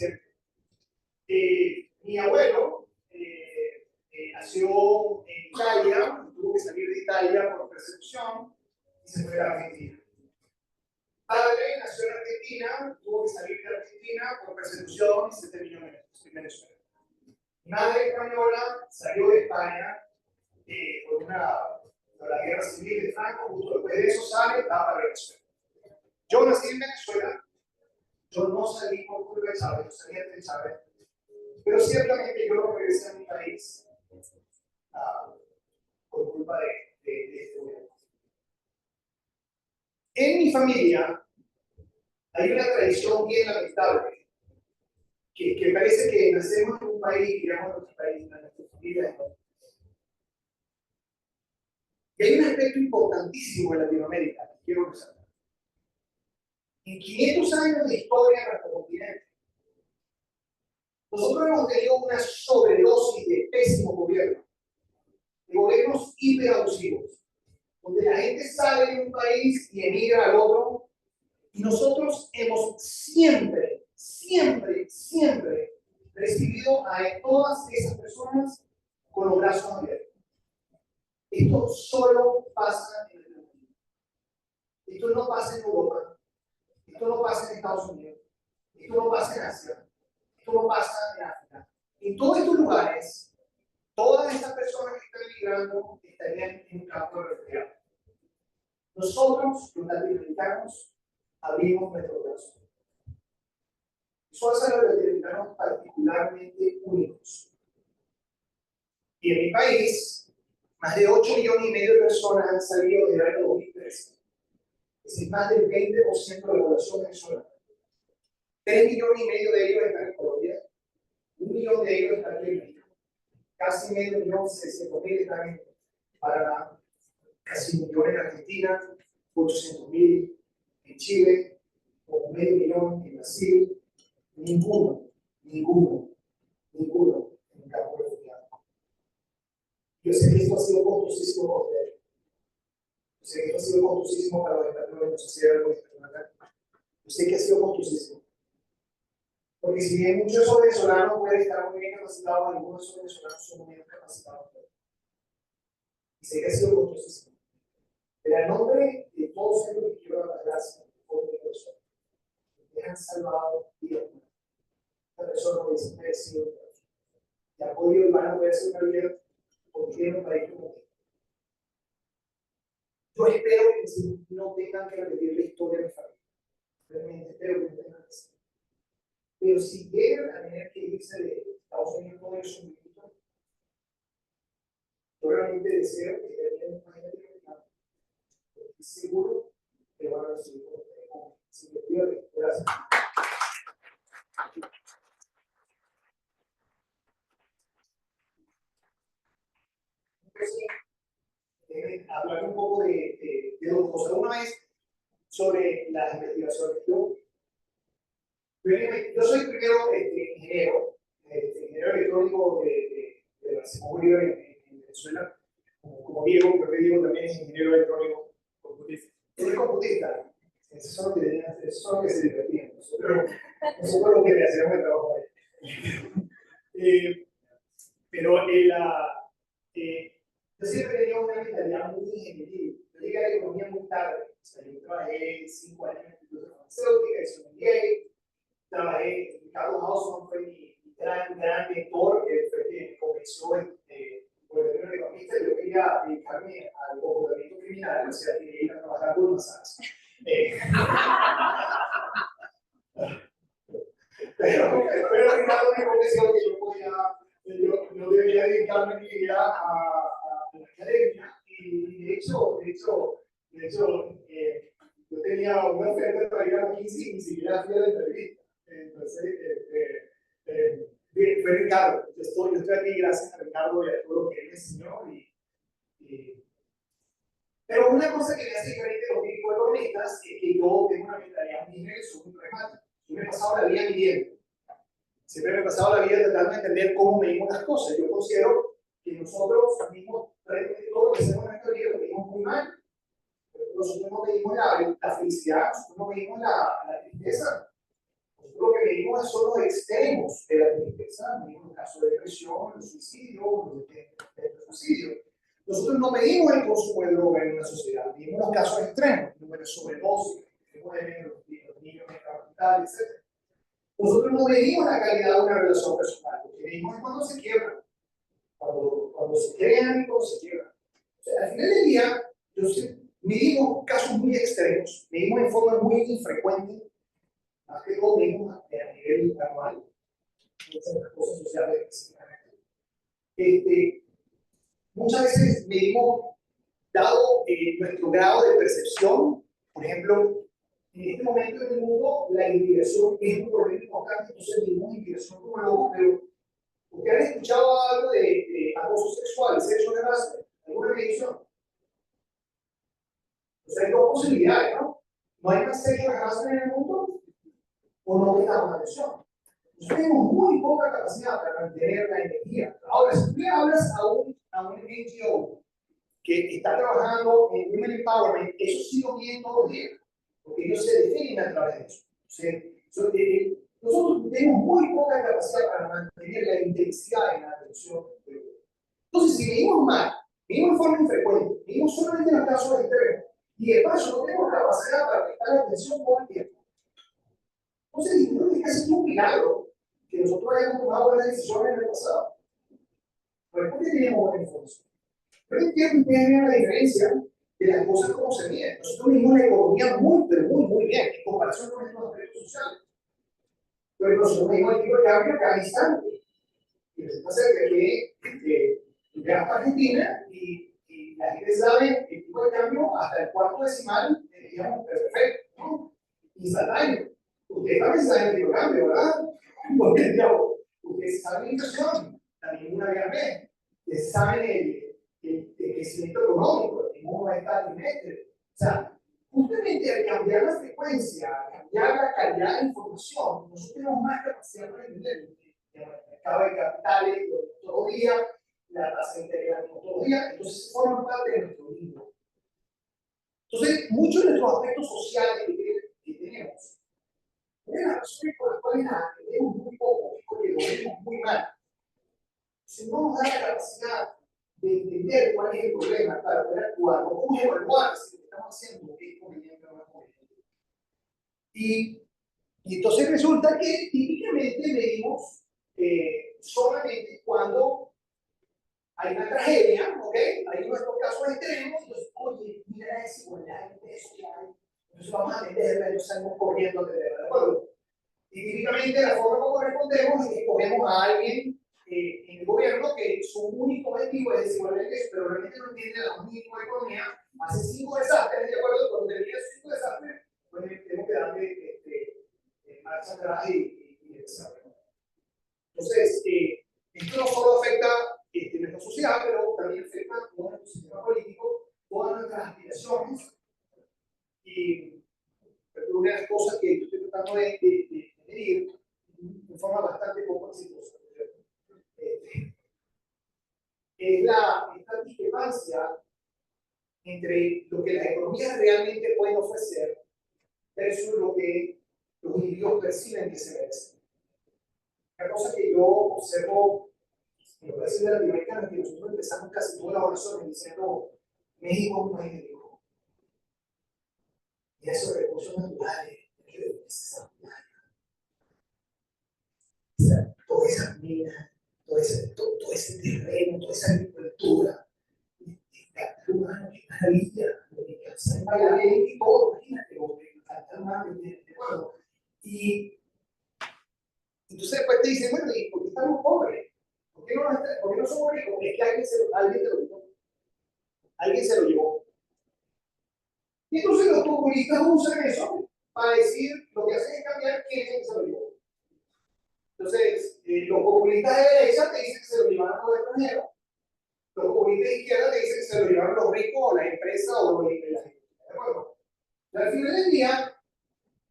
reciente. Mi abuelo nació en Italia, tuvo que salir de Italia por persecución y se fue a la Argentina. Padre nació en Argentina, tuvo que salir de Argentina por persecución y se terminó en Venezuela. Mi madre española salió de España por la guerra civil de Franco, justo después de eso sale, va para Venezuela. Yo nací en Venezuela, yo no salí por culpa de Chávez, yo salí de Chávez, pero ciertamente yo no regresé a mi país por culpa de este gobierno. En mi familia hay una tradición bien lamentable, que parece que nacemos en un país, digamos, en nuestro país, en nuestra familia. Y hay un aspecto importantísimo en Latinoamérica que quiero resaltar. En 500 años de historia de nuestro continente, nosotros hemos tenido una sobredosis de pésimo gobierno, de gobiernos hiperabusivos, donde la gente sale de un país y emigra al otro, y nosotros hemos siempre recibido a todas esas personas con los brazos abiertos. Esto solo pasa en el mundo. Esto no pasa en Europa, esto no pasa en Estados Unidos, esto no pasa en Asia, esto no pasa en África. En todos estos lugares, todas estas personas que están migrando estarían en un campo de refugiados. Nosotros, los latinoamericanos, abrimos nuestros brazos. Eso hace a los latinoamericanos particularmente únicos. Y en mi país, más de 8,5 millones de personas han salido desde el año 2013. Es decir, más del 20% de la población venezolana. 3,5 millones de ellos están en Colombia, 1 millón de ellos están aquí en México, casi 500,600,000 están en Paraná, casi 1 millón en Argentina, 800,000 en Chile, como 500,000 en Brasil, ninguno en el campo de refugiados. Yo sé que esto ha sido costosísimo para ustedes. Yo sé que esto ha sido costosísimo para los estados de la sociedad internacional. Yo sé que ha sido costosísimo. Porque si bien muchos de esos venezolanos pueden estar muy bien capacitados, algunos de esos venezolanos son muy bien capacitados. Y sé que ha sido costosísimo. Pero en nombre de todos ellos, quiero dar las gracias por mi persona. Me han salvado vidas. Esta persona me dice, he sido y ha podido y van a poder hacer una vida porque tiene un país como este. Yo espero que no tengan que repetir la historia de mi familia. Realmente espero que no tengan que hacer. Pero si llegan a tener que irse de Estados Unidos todo eso un minuto, yo realmente deseo que tengan un país latinoamericano. Estoy seguro que van a recibir como si me pierde. Gracias. Entonces, hablar un poco de dos cosas. Una es sobre las investigaciones. Yo soy primero ingeniero electrónico de la Simón Bolívar en Venezuela. Como Diego, creo que Diego también es ingeniero electrónico computista. Soy computista. Eso es lo que se divertían. Nosotros lo que le hacemos el trabajo ahí. Pero yo siempre tenía una mentalidad muy ingenieril. Yo llegué a la economía muy tarde. O sea, yo trabajé 5 años en la industria farmacéutica, hice un MBA. Trabajé, Ricardo Hausmann fue mi gran mentor, que fue quien me convenció por el tema economista. Yo quería dedicarme al comportamiento criminal, o sea, quería ir a trabajar con masajes. Pero Ricardo me convenció que yo debería dedicarme mi vida a la academia, y de hecho, yo tenía una oferta para ir a la 15 y ni siquiera fui a la entrevista. Entonces, fue Ricardo. Yo estoy aquí gracias a Ricardo y a todo lo que él me enseñó. Pero una cosa que me hace diferente de los médicos economistas es que yo tengo una mentalidad muy general, soy muy pragmático. Yo me he pasado la vida midiendo. Siempre me he pasado la vida tratando de entender cómo medimos las cosas. Yo considero que nosotros mismos, todo lo que hacemos en nuestra vida, lo medimos muy mal. Nosotros no medimos la felicidad, nosotros no medimos la tristeza. Nosotros lo que medimos son los extremos medimos la tristeza, medimos los casos de depresión, el suicidio, el suicidio. Nosotros no medimos el consumo de droga en una sociedad, medimos los casos extremos, número de sobredosis, los niños en capital, etc. Nosotros no medimos la calidad de una relación personal, lo que medimos es cuando se quiebra, cuando se crean y cuando se quiebran. O sea, al final del día, medimos casos muy extremos, medimos en forma muy infrecuente, más que todo medimos a nivel anual, muchas de las cosas sociales específicamente. Muchas veces medimos, dado nuestro grado de percepción, por ejemplo, en este momento en el mundo la inmigración es un problema importante, entonces medimos inmigración como loco, pero ¿ustedes han escuchado algo de acoso sexual, sexual harassment? ¿Alguna medición? O sea, hay dos posibilidades, ¿no? ¿No hay más sexual harassment en el mundo? ¿O no prestamos atención? Nosotros tenemos muy poca capacidad para mantener la energía. Ahora, si tú le hablas a un NGO que está trabajando en Women Empowerment, eso sí lo miden todos los días, porque ellos se definen a través de eso. Nosotros tenemos muy poca capacidad para mantener la intensidad en la atención. Entonces, si medimos mal, medimos de forma infrecuente, medimos solamente en los casos extremos, y de paso no tenemos capacidad para prestar atención todo el tiempo. Entonces, yo creo que es casi un milagro que nosotros hayamos tomado buenas decisiones en el pasado. Pero ¿por qué tenemos buena información? Pero entiendo que ustedes vean la diferencia de las cosas como se miden. Nosotros medimos la economía muy bien en comparación con estos aspectos sociales. Pero nosotros medimos el tipo de cambio cada instante. Y resulta ser que llegas a Argentina y la gente sabe el tipo de cambio hasta el cuarto decimal, digamos, perfecto, ¿no? Instantáneo. Ustedes también saben el tipo de cambio, ¿verdad? Porque, digamos, ustedes saben la inflación, también una vez al mes. Ustedes saben el crecimiento económico, el mismo va a estar trimestre. O sea, justamente al cambiar la frecuencia, al cambiar la calidad de información, nosotros tenemos más capacidad para entender el mercado de capitales todos los días, la tasa de interés todos los días, entonces se forma parte de nuestro libro. Entonces, muchos de nuestros aspectos sociales que tenemos, una de las razones por las cuales las atendemos muy poco es porque lo vemos muy mal. Si no nos da la capacidad de entender cuál es el problema para poder actuar, o cómo evaluar si lo que estamos haciendo es conveniente o no es conveniente. Y entonces resulta que típicamente medimos solamente cuando hay una tragedia, ¿ok? Hay nuestros casos extremos, entonces, oye, mira la desigualdad de peso que hay, entonces vamos a meterla, entonces salimos corriendo ¿de acuerdo? Y típicamente la forma como respondemos es que escogemos a alguien en el gobierno que su único objetivo es desigualdad de peso, pero realmente no entiende la única economía, hace 5 desastres, ¿de acuerdo? Cuando termina 5 desastres, pues tenemos que darle marcha atrás y desarrollo. Entonces, esto no solo afecta nuestra sociedad, pero también afecta todo nuestro sistema político, todas nuestras aspiraciones. Y una de las cosas que yo estoy tratando de medir de forma bastante poco exitosa es esta discrepancia entre lo que las economías realmente pueden ofrecer versus lo que los individuos perciben que se merecen. Una cosa que yo observo en los países latinoamericanos es que nosotros empezamos casi todas las oraciones diciendo México es un país de rico. Y esos recursos naturales, toda esa mina, todo ese terreno, toda esa agricultura, el humano, qué maravilla, lo que alcanza en Bailaré y todo, imagínate, lo que alcanza el mar, ¿de acuerdo? Y entonces después te dicen, bueno, ¿y por qué estamos pobres? ¿Por qué no somos ricos? Es que alguien te lo llevó. Alguien se lo llevó. Y entonces los populistas usan eso para decir, lo que hacen es cambiar quién es el que se lo llevó. Entonces, los populistas de derecha te dicen que se lo llevaron los extranjeros, los populistas de izquierda te dicen que se lo llevaron los ricos o las empresas o la gente. ¿De acuerdo? Pero al final del día,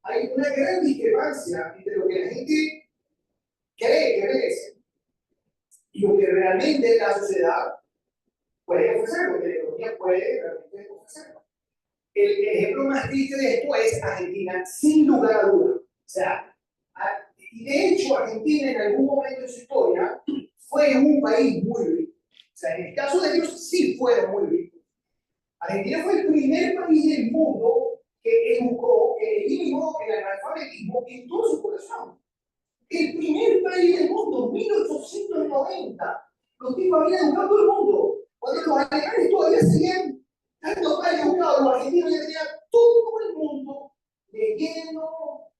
hay una gran discrepancia entre lo que la gente cree que merece y lo que realmente la sociedad puede ofrecer, lo que la economía puede realmente ofrecer. El ejemplo más triste de esto es Argentina, sin lugar a dudas. O sea, Y de hecho, Argentina en algún momento de su historia fue un país muy rico. O sea, en el caso de ellos sí fueron muy ricos. Argentina fue el primer país del mundo que educó, que eliminó el analfabetismo en toda su población. El primer país del mundo, 1890. Los tipos habían educado a todo el mundo. Cuando los alemanes todavía seguían estando mal educados, los argentinos ya tenían todo el mundo leyendo,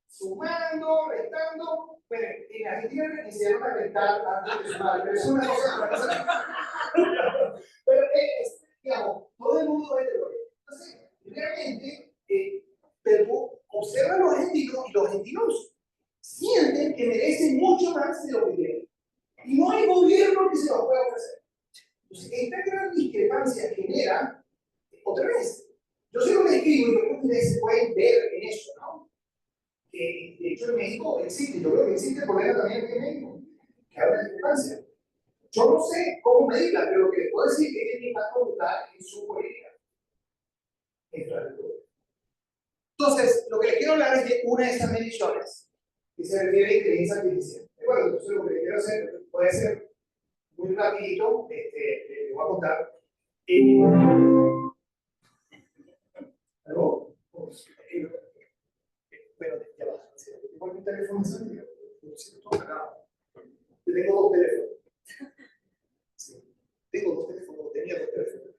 sumando, restando. Bueno, en Argentina enseñaron a restar antes de sumar, pero es una cosa. Pero digamos, todo el mundo es de lo que. Entonces, realmente, pero observa a los argentinos y los argentinos sienten que merecen mucho más de lo que tienen. Y no hay gobierno que se los pueda ofrecer. Entonces, esta gran discrepancia genera, otra vez, yo sé lo que escribo y yo creo que ustedes se pueden ver en eso, ¿no? Que de hecho en México existe, yo creo que existe el problema también aquí en México, que hay una discrepancia. Yo no sé cómo medirla, pero lo que les puedo decir es que tiene impacto brutal en su política. Entonces, lo que les quiero hablar es de una de esas mediciones que se refiere a inteligencia artificial. ¿De acuerdo? Entonces, lo que les quiero hacer puede ser muy rapidito, les voy a contar. ¿Algo? Bueno, ya va. Tengo mi teléfono encendido. Yo tengo dos teléfonos. Sí. Tengo dos teléfonos, tenía dos teléfonos.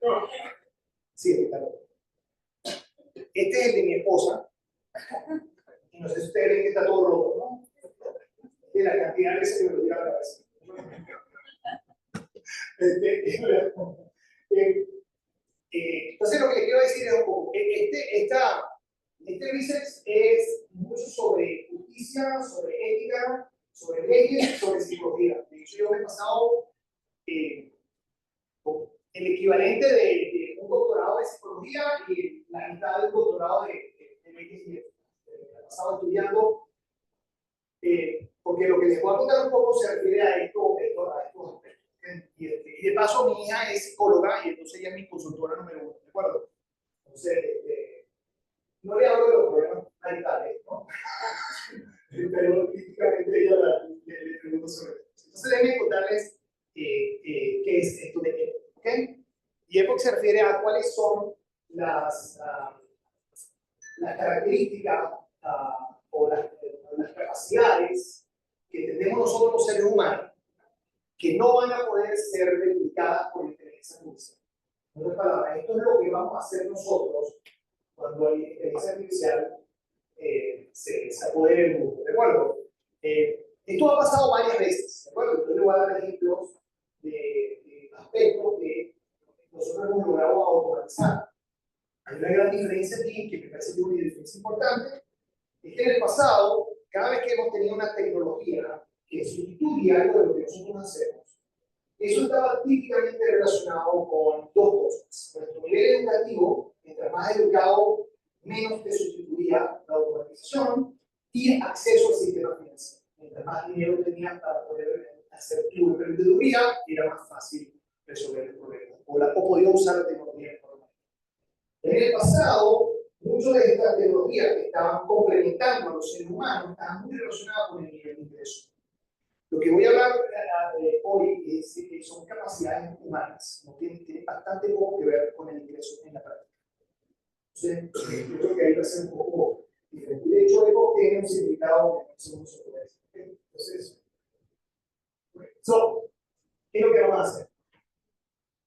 Sí, claro. Este es el de mi esposa. Y no sé si ustedes ven que está todo roto, ¿no? De la cantidad de veces que me lo tira a la cabeza. Entonces, lo que les quiero decir es un poco: este research es mucho sobre justicia, sobre ética, sobre leyes, sobre psicología. De hecho, yo me he pasado el equivalente de un doctorado de psicología y la mitad del doctorado de leyes y ética. He pasado estudiando, porque lo que les voy a contar un poco se refiere a estos aspectos. Y de paso, mi hija es psicóloga y entonces ella es mi consultora número uno, ¿de acuerdo? Entonces, no le hablo de los problemas mentales, ¿no? Pero críticamente ella le pregunto sobre eso. Entonces, déjenme contarles qué es esto de EPOC, ¿ok? Y EPOC se refiere a cuáles son las características o las capacidades que tenemos nosotros los seres humanos que no van a poder ser replicadas por inteligencia artificial. En otras palabras, esto es lo que vamos a hacer nosotros cuando la inteligencia artificial se apodere del mundo, ¿de acuerdo? Esto ha pasado varias veces, ¿de acuerdo? Yo les voy a dar ejemplos de aspectos que nosotros hemos logrado automatizar. Hay una gran diferencia aquí, que me parece que es una diferencia importante, es que en el pasado, cada vez que hemos tenido una tecnología que sustituye algo de lo que nosotros hacemos, eso estaba típicamente relacionado con dos cosas. Nuestro nivel educativo, mientras más educado, menos te sustituía la automatización, y acceso al sistema financiero. Mientras más dinero tenías para poder hacer tu emprendeduría, era más fácil resolver el problema. O podía usar la tecnología de forma. En el pasado, muchas de estas tecnologías que estaban complementando a los seres humanos estaban muy relacionadas con el nivel de ingreso. Lo que voy a hablar hoy son capacidades humanas, no tiene bastante poco que ver con el ingreso en la práctica. Entonces, yo creo que ahí va a ser un poco diferente. De hecho, EPOC tiene un significado que no sé mucho sobre eso. Entonces, ¿qué es lo que vamos a hacer?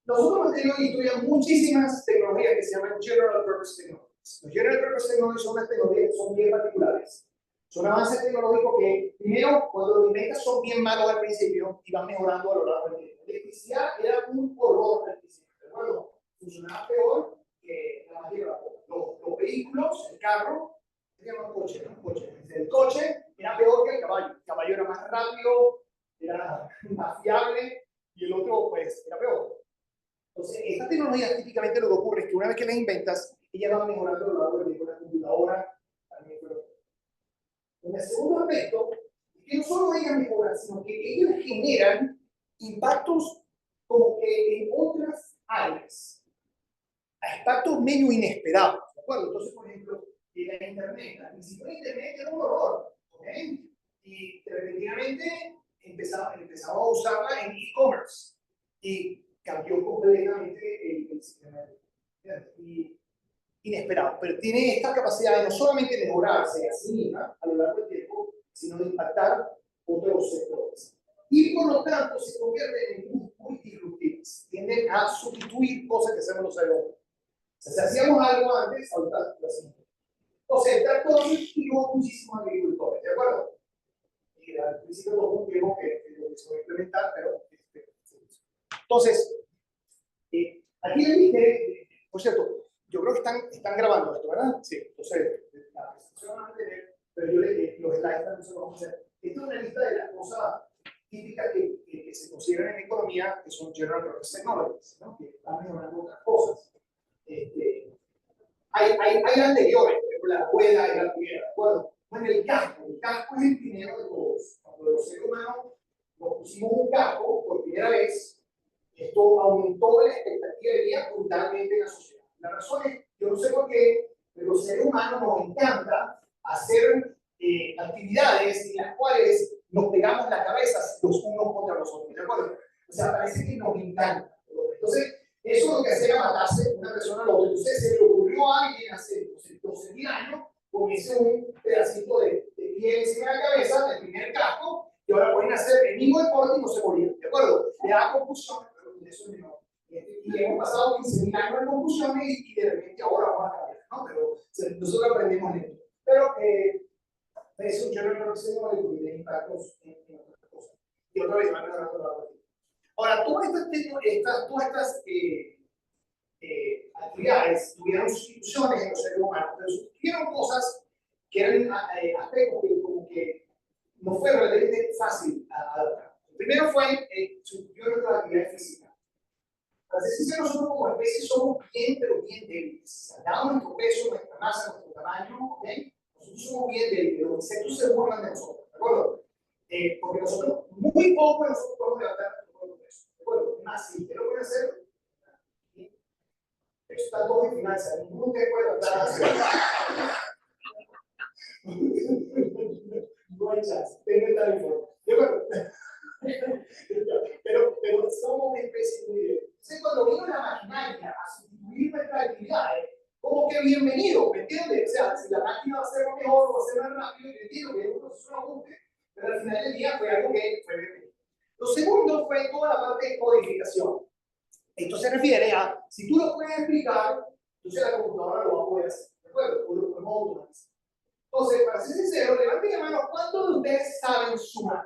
Nosotros hemos tenido en historia muchísimas tecnologías que se llaman General Purpose Technologies. Los General Purpose Technologies son unas tecnologías que son bien particulares. Son avances tecnológicos que, primero, cuando los inventas son bien malos al principio y van mejorando a lo largo del tiempo. La electricidad era un horror al principio, ¿de acuerdo? Funcionaba peor que la materia de vapor. Los vehículos, el carro, se llama coche, ¿no? Coche. El coche era peor que el caballo. El caballo era más rápido, era más fiable, y el otro, pues, era peor. Entonces, estas tecnologías típicamente lo que ocurre es que una vez que las inventas, ellas van mejorando a lo largo del tiempo. La computadora también, pero en el segundo aspecto, es que no solo ellas mejoran, sino que ellas generan impactos como que en otras áreas, impactos medio inesperados, ¿de acuerdo? Entonces, por ejemplo, en la Internet, la principal Internet era un horror, ¿ok? y repentinamente empezamos a usarla en e-commerce y cambió completamente el sistema y inesperado, pero tiene esta capacidad de no solamente mejorarse a sí misma a lo largo del tiempo, sino de impactar otros sectores. Y por lo tanto se convierten en muy disruptivas, tienden a sustituir cosas que hacemos los seres humanos. O sea, si hacíamos algo antes, ahorita lo hacemos. Entonces, el tractor sustituyó muchísimo a agricultores, ¿de acuerdo? Y al principio todo un tiempo que lo se va a implementar, pero entonces, aquí le dije, por cierto, yo creo que están grabando esto, ¿verdad? Sí, entonces, la presentación van a tener, pero yo los slides también se los vamos a hacer. Esta es una lista de las cosas típicas que se consideran en economía, que son General Purpose Technologies, ¿no? Que están mejorando otras cosas. Hay anteriores, por ejemplo, la rueda y la primera, ¿de acuerdo? Bueno, el casco es el primero de todos. Cuando los seres humanos nos pusimos un casco por primera vez, esto aumentó la expectativa de vida brutalmente en la sociedad. La razón es, yo no sé por qué, pero los seres humanos nos encanta hacer actividades en las cuales nos pegamos la cabeza los unos contra los otros, ¿de acuerdo? O sea, parece que nos encanta. Entonces, eso lo que hacía era matarse una persona a la otra. Entonces, se le ocurrió a alguien hace 12.000 años ponerse un pedacito de piel encima de la cabeza, del primer casco, y ahora pueden hacer el mismo deporte y no se morían, ¿de acuerdo? Le da confusión, pero eso es menor. Y hemos pasado 15.000 años en confusiones y de repente ahora vamos a cambiar, ¿no? Pero nosotros aprendemos lento. Pero eso yo no creo que sea de tiene impactos en otras cosas. Y otra vez, van a mejorar la partida. Ahora, todas estas actividades tuvieron sustituciones en los seres humanos, pero sustituyeron cosas que eran aspectos que como que no fue relativamente fácil adaptar. El primero fue sustituir nuestra actividad física. Para ser sincero, nosotros como especie somos bien, pero bien débiles. Dado nuestro peso, nuestra masa, nuestro tamaño, ¿ok? Nosotros somos bien débiles, los insectos se burlan de nosotros, ¿de acuerdo? Porque nosotros, muy poco nosotros podemos levantar nuestro propio peso, ¿de acuerdo? Más, si usted lo puede hacer, eso está todo en finanzas, ninguno de ustedes puede levantar. No hay chance, tengo que estar informe. ¿De acuerdo? Pero somos una especie muy débil. Entonces, cuando vino la maquinaria a sustituir nuestras actividades, como que bienvenido, ¿me entiendes? O sea, si la máquina va a ser mejor o va a ser más rápido, yo entiendo que es un proceso de ajuste, pero al final del día fue algo que fue bienvenido. Lo segundo fue toda la parte de codificación. Esto se refiere a, si tú lo puedes explicar, entonces la computadora lo va a poder hacer, ¿de acuerdo? O lo podemos automatizar. Entonces, para ser sincero, levanten la mano, ¿cuántos de ustedes saben sumar?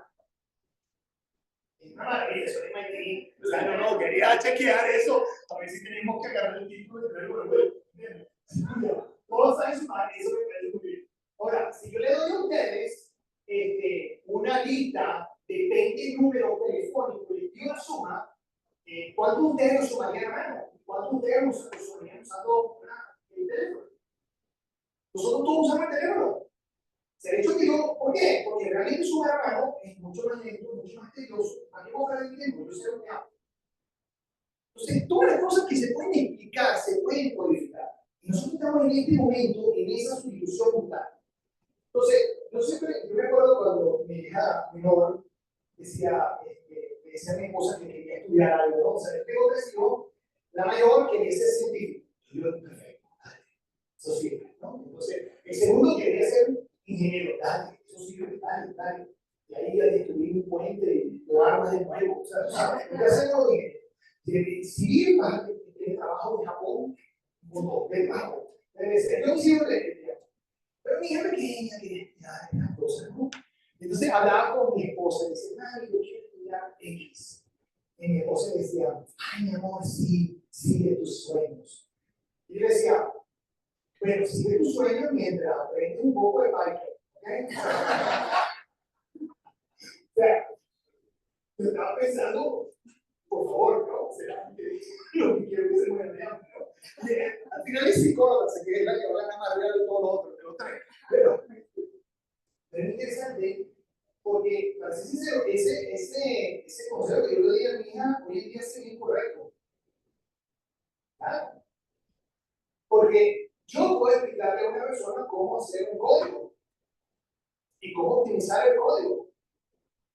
Es una maravilla, eso es MIT. O sea, no, quería chequear eso, a ver si tenemos que agarrar el título y traerlo. Todos saben sumar, eso me parece muy bien. Ahora, si yo le doy a ustedes una lista de 20 números telefónicos y les pido la suma, ¿cuántos de ustedes lo sumarían a mano? ¿Cuántos de ustedes lo sumarían usando el teléfono? Nosotros todos usamos el teléfono. Se ha hecho que yo, ¿por qué? Porque realmente sumar a mano es mucho más lento, mucho más tedioso. ¿A qué boca del tiempo? Yo sé lo que hago. Entonces, todas las cosas que se pueden explicar, se pueden codificar. Y nosotros estamos en este momento, en esa sustitución brutal. Entonces, yo me acuerdo cuando mi hija menor decía, me decía a mi esposa que quería estudiar algo, ¿no? O sea, tengo tres hijos, la mayor quería ser científico. Yo digo, perfecto, dale, eso sirve, ¿no? Entonces, el segundo quería ser ingeniero, dale, eso sirve, dale. Y ahí ya destruir un puente y lo armas de nuevo, o sea, lo que hacen los ingenieros. Civil, más el trabajo de Japón, un montón de trabajo. Yo siempre pero mi hija pequeña quería estudiar estas cosas, ¿no? Entonces hablaba con mi esposa y decía, ay, yo quiero estudiar X. Y mi esposa decía, ay, mi amor, sí, sigue tus sueños. Y yo le decía, bueno, sigue tus sueños mientras aprendes un poco de Python, ¿ok? O sea, yo estaba pensando, por favor, ¿no? ¿Será que lo que quiero que se muera de hambre, ¿no? Al final es psicóloga, se queda la que habla más real de todo lo otro, de los tres. Pero es interesante porque, para ser sincero, ese consejo que yo le di a mi hija hoy en día es incorrecto. ¿Verdad? Porque yo puedo explicarle a una persona cómo hacer un código. y cómo optimizar el código.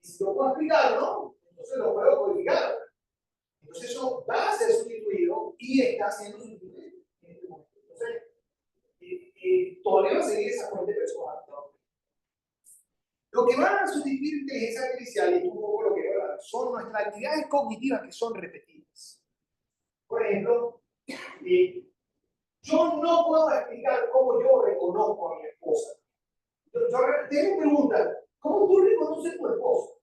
Y si yo puedo explicarlo, entonces lo puedo codificar. Entonces eso va a ser sustituido y está siendo sustituido en este momento. Entonces, todavía va a seguir esa fuente personal, ¿no? Lo que va a sustituir inteligencia artificial, y esto es un poco lo que voy a hablar, son nuestras actividades cognitivas que son repetidas. Por ejemplo, yo no puedo explicar cómo yo reconozco a mi esposa. Tengo preguntas, ¿cómo tú reconoces a tu esposa?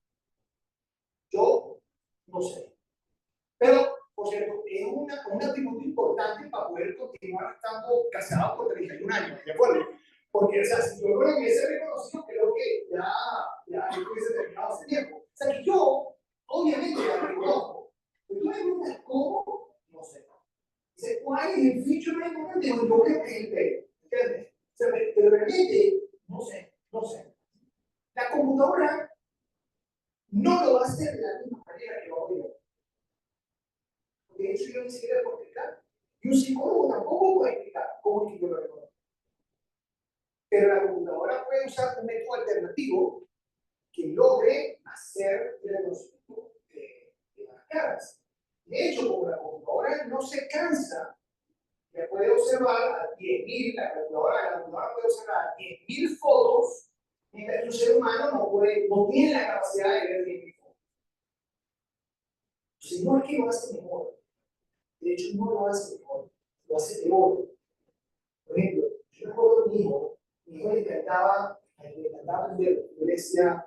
Yo no sé. Pero, por cierto, es un atributo importante para poder continuar estando casado por 31 años, ¿de acuerdo? Porque, o sea, si yo no hubiese reconocido, creo que ya hubiese terminado hace tiempo. O sea, que yo, obviamente, la reconozco. Pero tú me preguntas, ¿cómo? No sé. Dice, ¿cuál es el feature memory? Digo, yo creo que es el pelo. ¿Entiendes? O sea, pero realmente, no sé. La computadora no lo va a hacer de la misma manera que lo hago yo. De hecho, yo ni siquiera puedo explicar. Y un psicólogo tampoco puede explicar cómo es que yo lo reconozco. Pero la computadora puede usar un método alternativo que logre hacer el reconocimiento de las caras. De hecho, como la computadora no se cansa, ya puede observar a 10.000, la computadora puede observar a 10.000 fotos, mientras que un ser humano no tiene la capacidad de ver 10.000 fotos. Entonces, no es que lo hace mejor. De hecho, no lo hace mejor, lo hace peor. Por ejemplo, yo recuerdo a mi hijo le encantaba aprender. Yo le decía,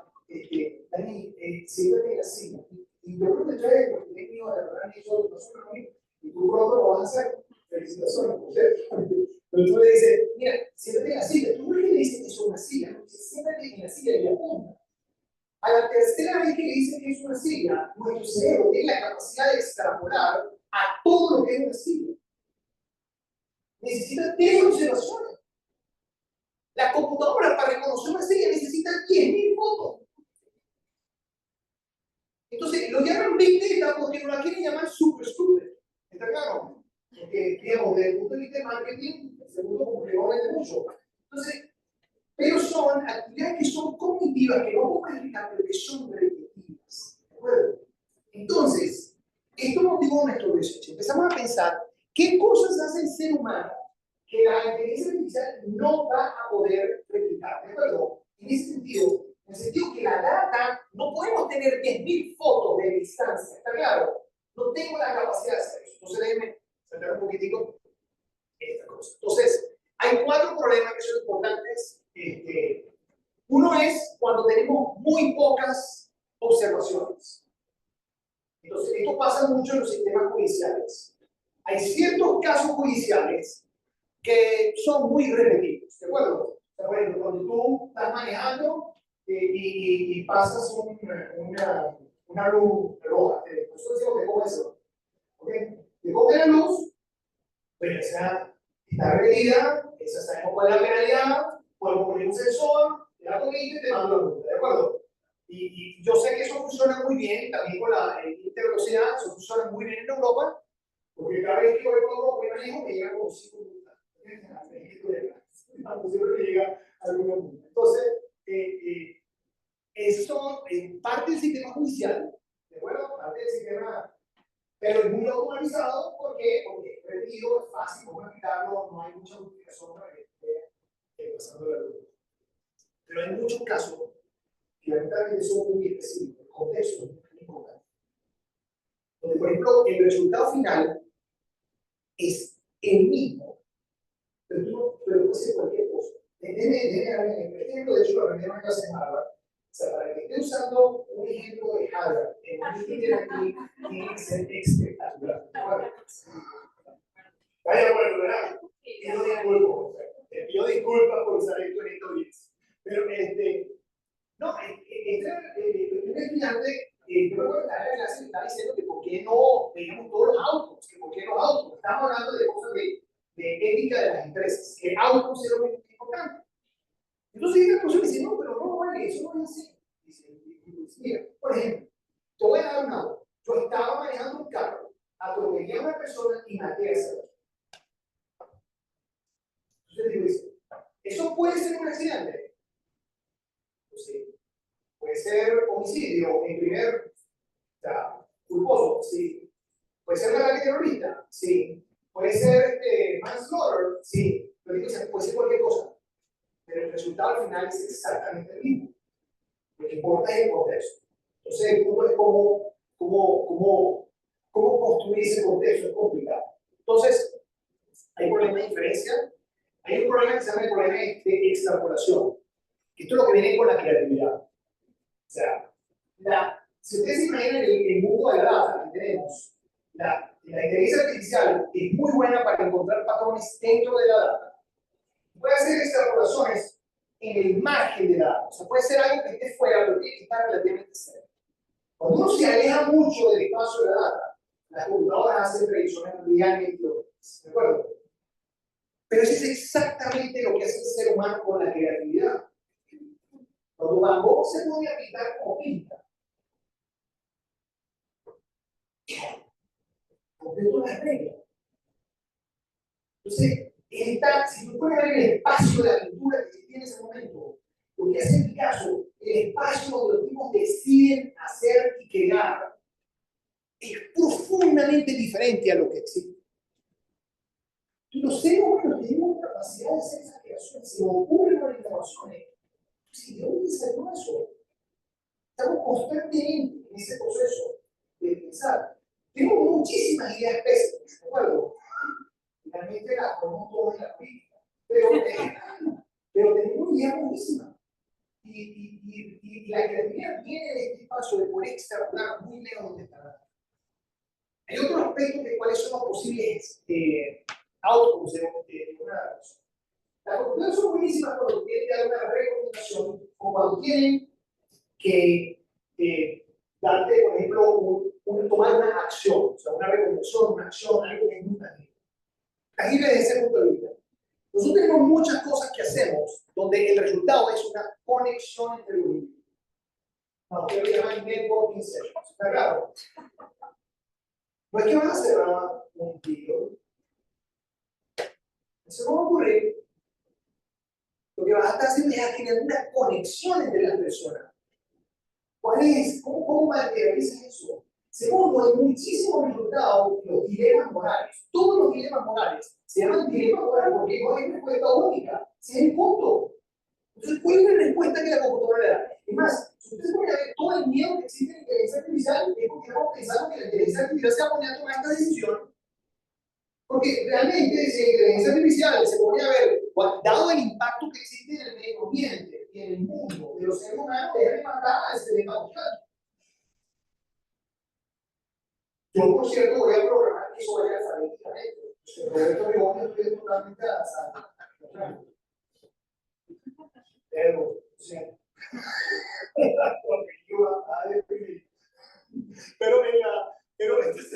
Dani, siéntate en la silla. Y yo creo que trae, porque mi hijo, la verdad, me hizo nosotros conmigo. Y tú pronto lo vas a hacer. Felicitaciones, por cierto. Pero tú le dices, mira, siéntate en la silla. Tú no le dices que es una silla, no dices, siéntate en la silla y apunta. A la tercera vez que le dices que es una silla, nuestro cerebro tiene la capacidad de extrapolar a todo lo que es una silla. Necesita 10 observaciones. La computadora para reconocer una silla necesita 10.000 fotos. Entonces, lo llaman Big Data porque no la quieren llamar super stupid. ¿Está claro? Porque, digamos, desde el punto de vista de marketing, seguro como que no vende mucho. Entonces, pero son actividades que son cognitivas, que no puedo explicar, pero que son repetitivas. ¿De acuerdo? Entonces, esto motivó nuestro research. Empezamos a pensar qué cosas hace el ser humano que la inteligencia artificial no va a poder replicar. ¿De acuerdo? En el sentido que la data, no podemos tener 10.000 fotos de distancia, ¿está claro? No tengo la capacidad de hacer eso. Entonces, déjenme saltar un poquitico esta cosa. Entonces, hay 4 problemas que son importantes. Uno es cuando tenemos muy pocas observaciones. Entonces, esto pasa mucho en los sistemas judiciales. Hay ciertos casos judiciales que son muy repetidos, ¿de acuerdo? Por ejemplo, cuando tú estás manejando y pasas una luz roja, nosotros decimos que coge eso, ¿ok? Te coge la luz, pero esa está repetida, esa sabemos cuál es la penalidad, podemos poner un sensor, te la cogiste y te mando la multa, ¿de acuerdo? Y yo sé que eso funciona muy bien, también con la intervelocidad, eso funciona muy bien en Europa, porque cada vez que voy por Europa y manejo, me llegan como 5 multas. Siempre me llega alguna multa. Entonces, eso es parte del sistema judicial, ¿de acuerdo? Parte del sistema, pero es muy automatizado porque es repetido, es fácil, podemos aplicarlo, no hay mucha justificación para que esté pasando la luz. Pero hay muchos casos que lamentablemente son muy específicos, el contexto es muy importante. Donde, por ejemplo, el resultado final es el mismo, pero tú puedes hacer cualquier cosa. Este ejemplo, de hecho, lo aprendieron en clase en Harvard. O sea, para que esté usando un ejemplo de Harvard en un líder aquí, tiene que ser espectacular. Vaya, bueno, ¿verdad? Pido disculpas por usar esto en esta audiencia. Pero, no, el estudiante, yo me acuerdo que la clase me estaba diciendo que por qué no veíamos todos los autos, que por qué los autos. Estamos hablando de cosas de ética de las empresas, que autos era muy importante. Entonces, esta cosa me dice, no, pero no, vale, eso no es así. Dice, mira, por ejemplo, te voy a dar un auto. Yo estaba manejando un carro, atropellé a una persona y maté a esa persona. Entonces digo, eso puede ser un accidente. ser, o sea, culposo, sí. Puede ser un ataque terrorista, sí. Puede ser manslaughter, sí. Pero puede ser cualquier cosa. Pero el resultado al final es exactamente el mismo. Lo que importa es el contexto. Entonces, el punto es cómo construir ese contexto, es complicado. Entonces, hay un problema de inferencia, hay un problema que se llama el problema de extrapolación. Esto es lo que viene con la creatividad. O sea, si ustedes se imaginan el mundo de la data que tenemos, la inteligencia artificial es muy buena para encontrar patrones dentro de la data. Puede hacer extrapolaciones en el margen de la data. O sea, puede ser algo que esté fuera, pero tiene que estar relativamente cerca. Cuando uno se aleja mucho del espacio de la data, las computadoras hacen predicciones realmente lógicas. ¿De acuerdo? Pero eso es exactamente lo que hace el ser humano con la creatividad. Cuando Van Gogh se puede pintar como pinta, completo las reglas. Entonces, si tú puedes ver el espacio de la pintura que existía en ese momento, lo que hace Picasso, el espacio donde los tipos deciden hacer y crear, es profundamente diferente a lo que existe. Y los seres humanos tenemos la capacidad de hacer esas creaciones, se nos ocurren las innovaciones. Si ¿de dónde salió eso? Estamos constantemente en ese proceso de pensar. Tenemos muchísimas ideas pésimas, ¿de acuerdo? Realmente las ponemos todas en la política. Pero tenemos ideas buenísimas. Y la creatividad viene de este espacio de poder extrapolar muy lejos donde está. Hay otro aspecto de cuáles son los posibles outcomes de una cosa. Las computadoras son buenísimas cuando tienen que dar una recomendación o cuando tienen que darte, por ejemplo, tomar una acción, o sea, una recomendación, una acción, algo que es muy tangible. Tangible desde ese punto de vista. Nosotros tenemos muchas cosas que hacemos donde el resultado es una conexión entre los individuos. No, que lo llaman networking sessions. ¿Está claro? No es que van a cerrar un tiro. Eso no va a ocurrir. Lo que vas a estar haciendo es generar una conexión entre las personas. ¿Cuál es? ¿Cómo materializas eso? Segundo, hay muchísimos resultados, los dilemas morales. Todos los dilemas morales se llaman dilemas morales porque no hay respuesta única. Si hay un punto. Entonces, ¿cuál es la respuesta que la computadora le da? Es más, si ustedes pueden ver todo el miedo que existe en la inteligencia artificial, es porque estamos pensando que la inteligencia artificial se va a poner a tomar esta decisión. Porque realmente, si la inteligencia artificial se pone a ver, dado el impacto que existe en el medio ambiente y en el mundo de los seres humanos, dejan de matar a ese tema mundial. Yo, por cierto, voy a programar que eso vaya alfabéticamente. Roberto Ribón estoy totalmente avanzado. Pero, o sea, pero este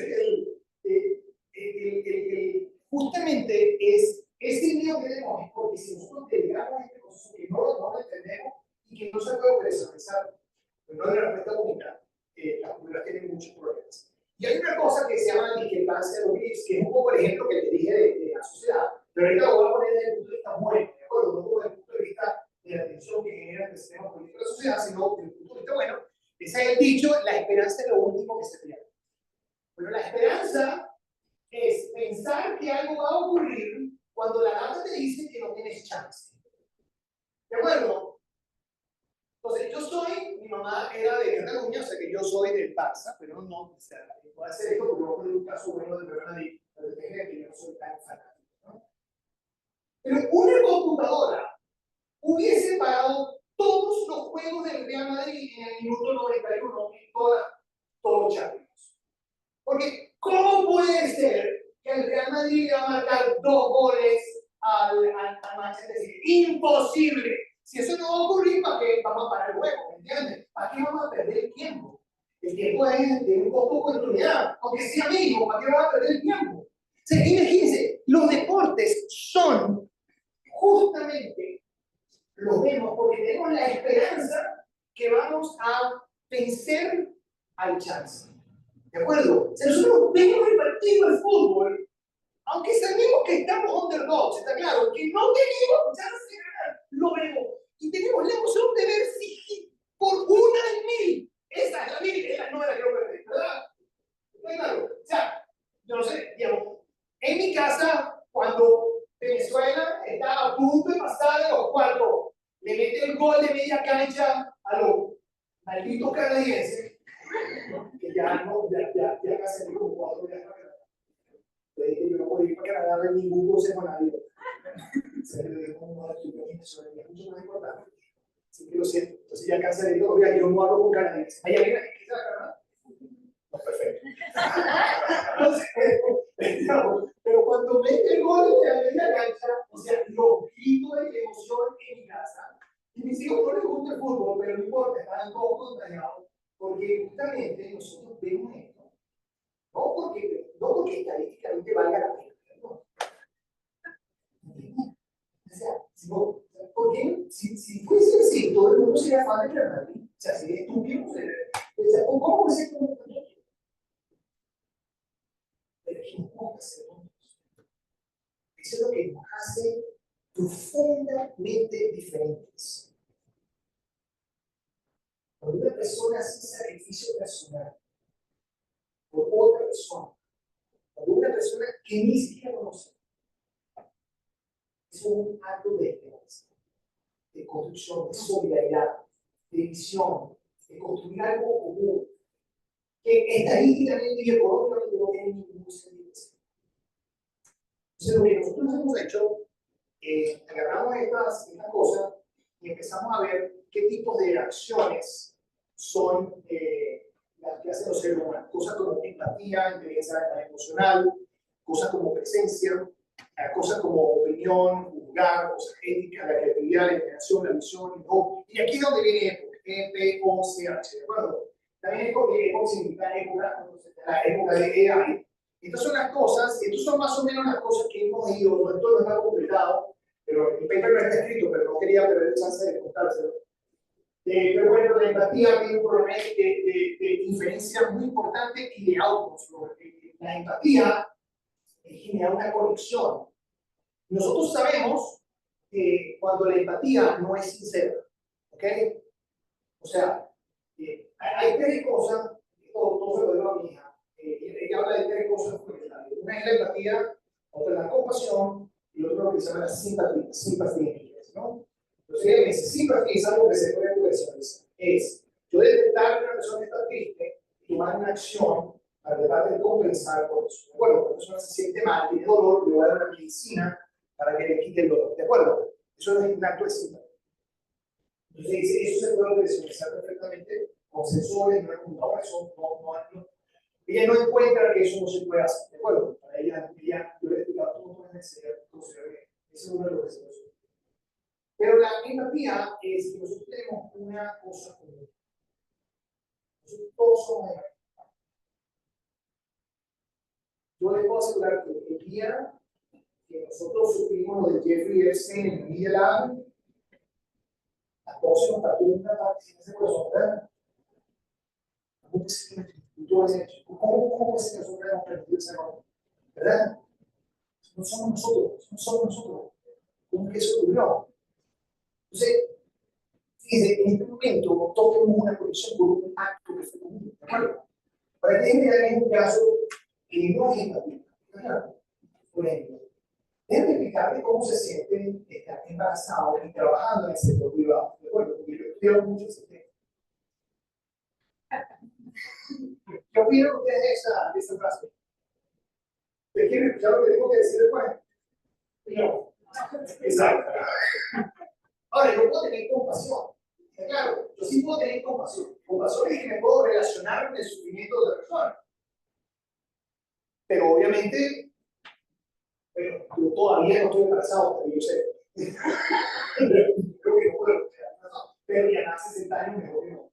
es justamente es este miedo que tenemos, porque si nosotros dedicamos a este proceso que no lo entendemos y que no se puede operacionalizar, pues no hay una respuesta única, las culturas tienen muchos problemas. Y hay una cosa que se llama discrepancia de los bits, que es un poco el ejemplo que te dije de la sociedad, pero ahorita lo voy a poner desde el punto de vista bueno, ¿de acuerdo? No como desde el punto de vista de la tensión que genera el sistema político de la sociedad, sino desde el punto de vista bueno. Ese es el dicho, la esperanza es lo último que se pierde. Bueno, la esperanza es pensar que algo va a ocurrir cuando la data te dice que no tienes chance. ¿De acuerdo? Entonces, mi mamá era de Cataluña, o sea que yo soy del Barça, pero no, o sea, puedo hacer esto porque voy a poner un caso bueno de Real Madrid, pero que yo no soy tan fanático, ¿no? Pero una computadora hubiese parado todos los juegos del Real Madrid en el minuto 91 en todos los Champions. Porque, ¿cómo puede ser que el Real Madrid le va a marcar 2 goles al Manchester City? Imposible. Si eso no va a ocurrir, ¿para qué vamos a parar el juego? ¿Me entiendes? ¿Para qué vamos a perder el tiempo? El tiempo es de un costo de oportunidad. Aunque sea mínimo, ¿para qué vamos a perder el tiempo? O sea, imagínense, los deportes son justamente, los vemos porque tenemos la esperanza que vamos a vencer al chance. ¿De acuerdo? Si nosotros vemos el partido de fútbol, aunque sabemos que estamos underdogs, está claro, que no tenemos chance de ganar, lo vemos. Y tenemos la emoción de ver si por 1 en 1000 Esa es la vida, esa no me la quiero perder, ¿verdad? ¿Está claro? O sea, yo no sé, digamos, en mi casa, cuando Venezuela estaba a punto de pasar de los cuartos, le mete el gol de media cancha a los malditos canadienses, que ya no, ya casi como 4 días para Canadá. Le dije, yo no voy a ir para Canadá de ningún consejo a nadie. Se le dijo, no, aquí en Venezuela es mucho más importante. Así que lo siento. Entonces ya cancelé todo, ya yo no hablo con canadienses. ¿Hay alguien aquí que sea de Canadá? No, perfecto. Pero cuando mete el gol de la media cancha, o sea, los gritos de emoción en mi casa, y mis hijos no les gusta el fútbol, pero no importa, están todos contagiados, porque justamente nosotros vemos esto, no porque estadísticamente valga la pena, no. O sea, sino, porque si fuese así, todo el mundo sería fan de Real Madrid. O sea, sería estúpido. O sea, ¿cómo es esto? Pero que no podemos hacer juntos. Eso es lo que nos hace profundamente diferentes. Cuando una persona hace un sacrificio personal por otra persona, cuando una persona que ni siquiera conoce, es un acto de esperanza, de construcción, de solidaridad, de visión, de construir algo común, que estadísticamente y económicamente no tiene ningún sentido. Entonces, lo que nosotros hemos hecho, agarramos estas cosas y empezamos a ver qué tipos de acciones son las que hacen los seres humanos. Cosas como empatía, inteligencia emocional, cosas como presencia, cosas como opinión, juzgar, cosas éticas, la creatividad, la imaginación, la visión, el no. Y aquí es donde viene EPOCH, ¿de acuerdo? También significa la época de AI. Estas son las cosas, estas son más o menos las cosas que hemos ido, esto no está completado, pero el paper no está escrito, pero no quería perder el chance de contárselo. Pero bueno, la empatía tiene un problema de inferencia muy importante y de autos. La empatía genera una conexión. Nosotros sabemos que cuando la empatía no es sincera, ¿ok? O sea, hay tres cosas, todo se lo digo a mi hija, ella habla de tres cosas fundamentales. Una es la empatía, otra es la compasión y otra es lo que se llama la simpatía en inglés, ¿no? Entonces ella me dice, simpatía es algo que se puede personalizar. Es, yo detectar que una persona está triste y tomar una acción para tratar de compensar por eso. ¿De acuerdo? Cuando una persona se siente mal, tiene dolor, le voy a dar una medicina para que le quite el dolor. ¿De acuerdo? Eso es un acto de simpatía. Entonces, eso se puede visualizar perfectamente con sensores, no es computadora, ella no encuentra que eso no se puede hacer, ¿de acuerdo? Para ella yo le he explicado cómo es necesario considerar eso es uno de los que se puede. Pero la empatía es que nosotros tenemos una cosa común. Nosotros todos somos empáticos. Yo les puedo asegurar que el día que nosotros supimos lo de Jeffrey Epstein en el Media Lab, a todos nos trató una participación de corazón, ¿verdad? ¿Cómo es que nosotros hemos perdido ese error? ¿Verdad? No somos nosotros. ¿Cómo es que eso ocurrió? Entonces, fíjense, en este momento todos tenemos una conexión por un acto que fue común, ¿de acuerdo? Para que vean un caso que no es empatía, ¿verdad? Por ejemplo, déjenme explicarles cómo se sienten estar embarazados y trabajando en el sector privado, ¿de acuerdo? Porque yo quiero mucho ese tema. ¿Qué opinan ustedes de esa frase? ¿Ustedes quieren escuchar lo que tengo que decir después? No. Exacto. Ahora, yo puedo tener compasión. Claro, yo sí puedo tener compasión. Compasión es que me puedo relacionar con el sufrimiento de la persona. Pero obviamente, yo todavía no estoy embarazado, pero yo sé. Creo que no puedo. Pero ya hace 60 años mejor que no.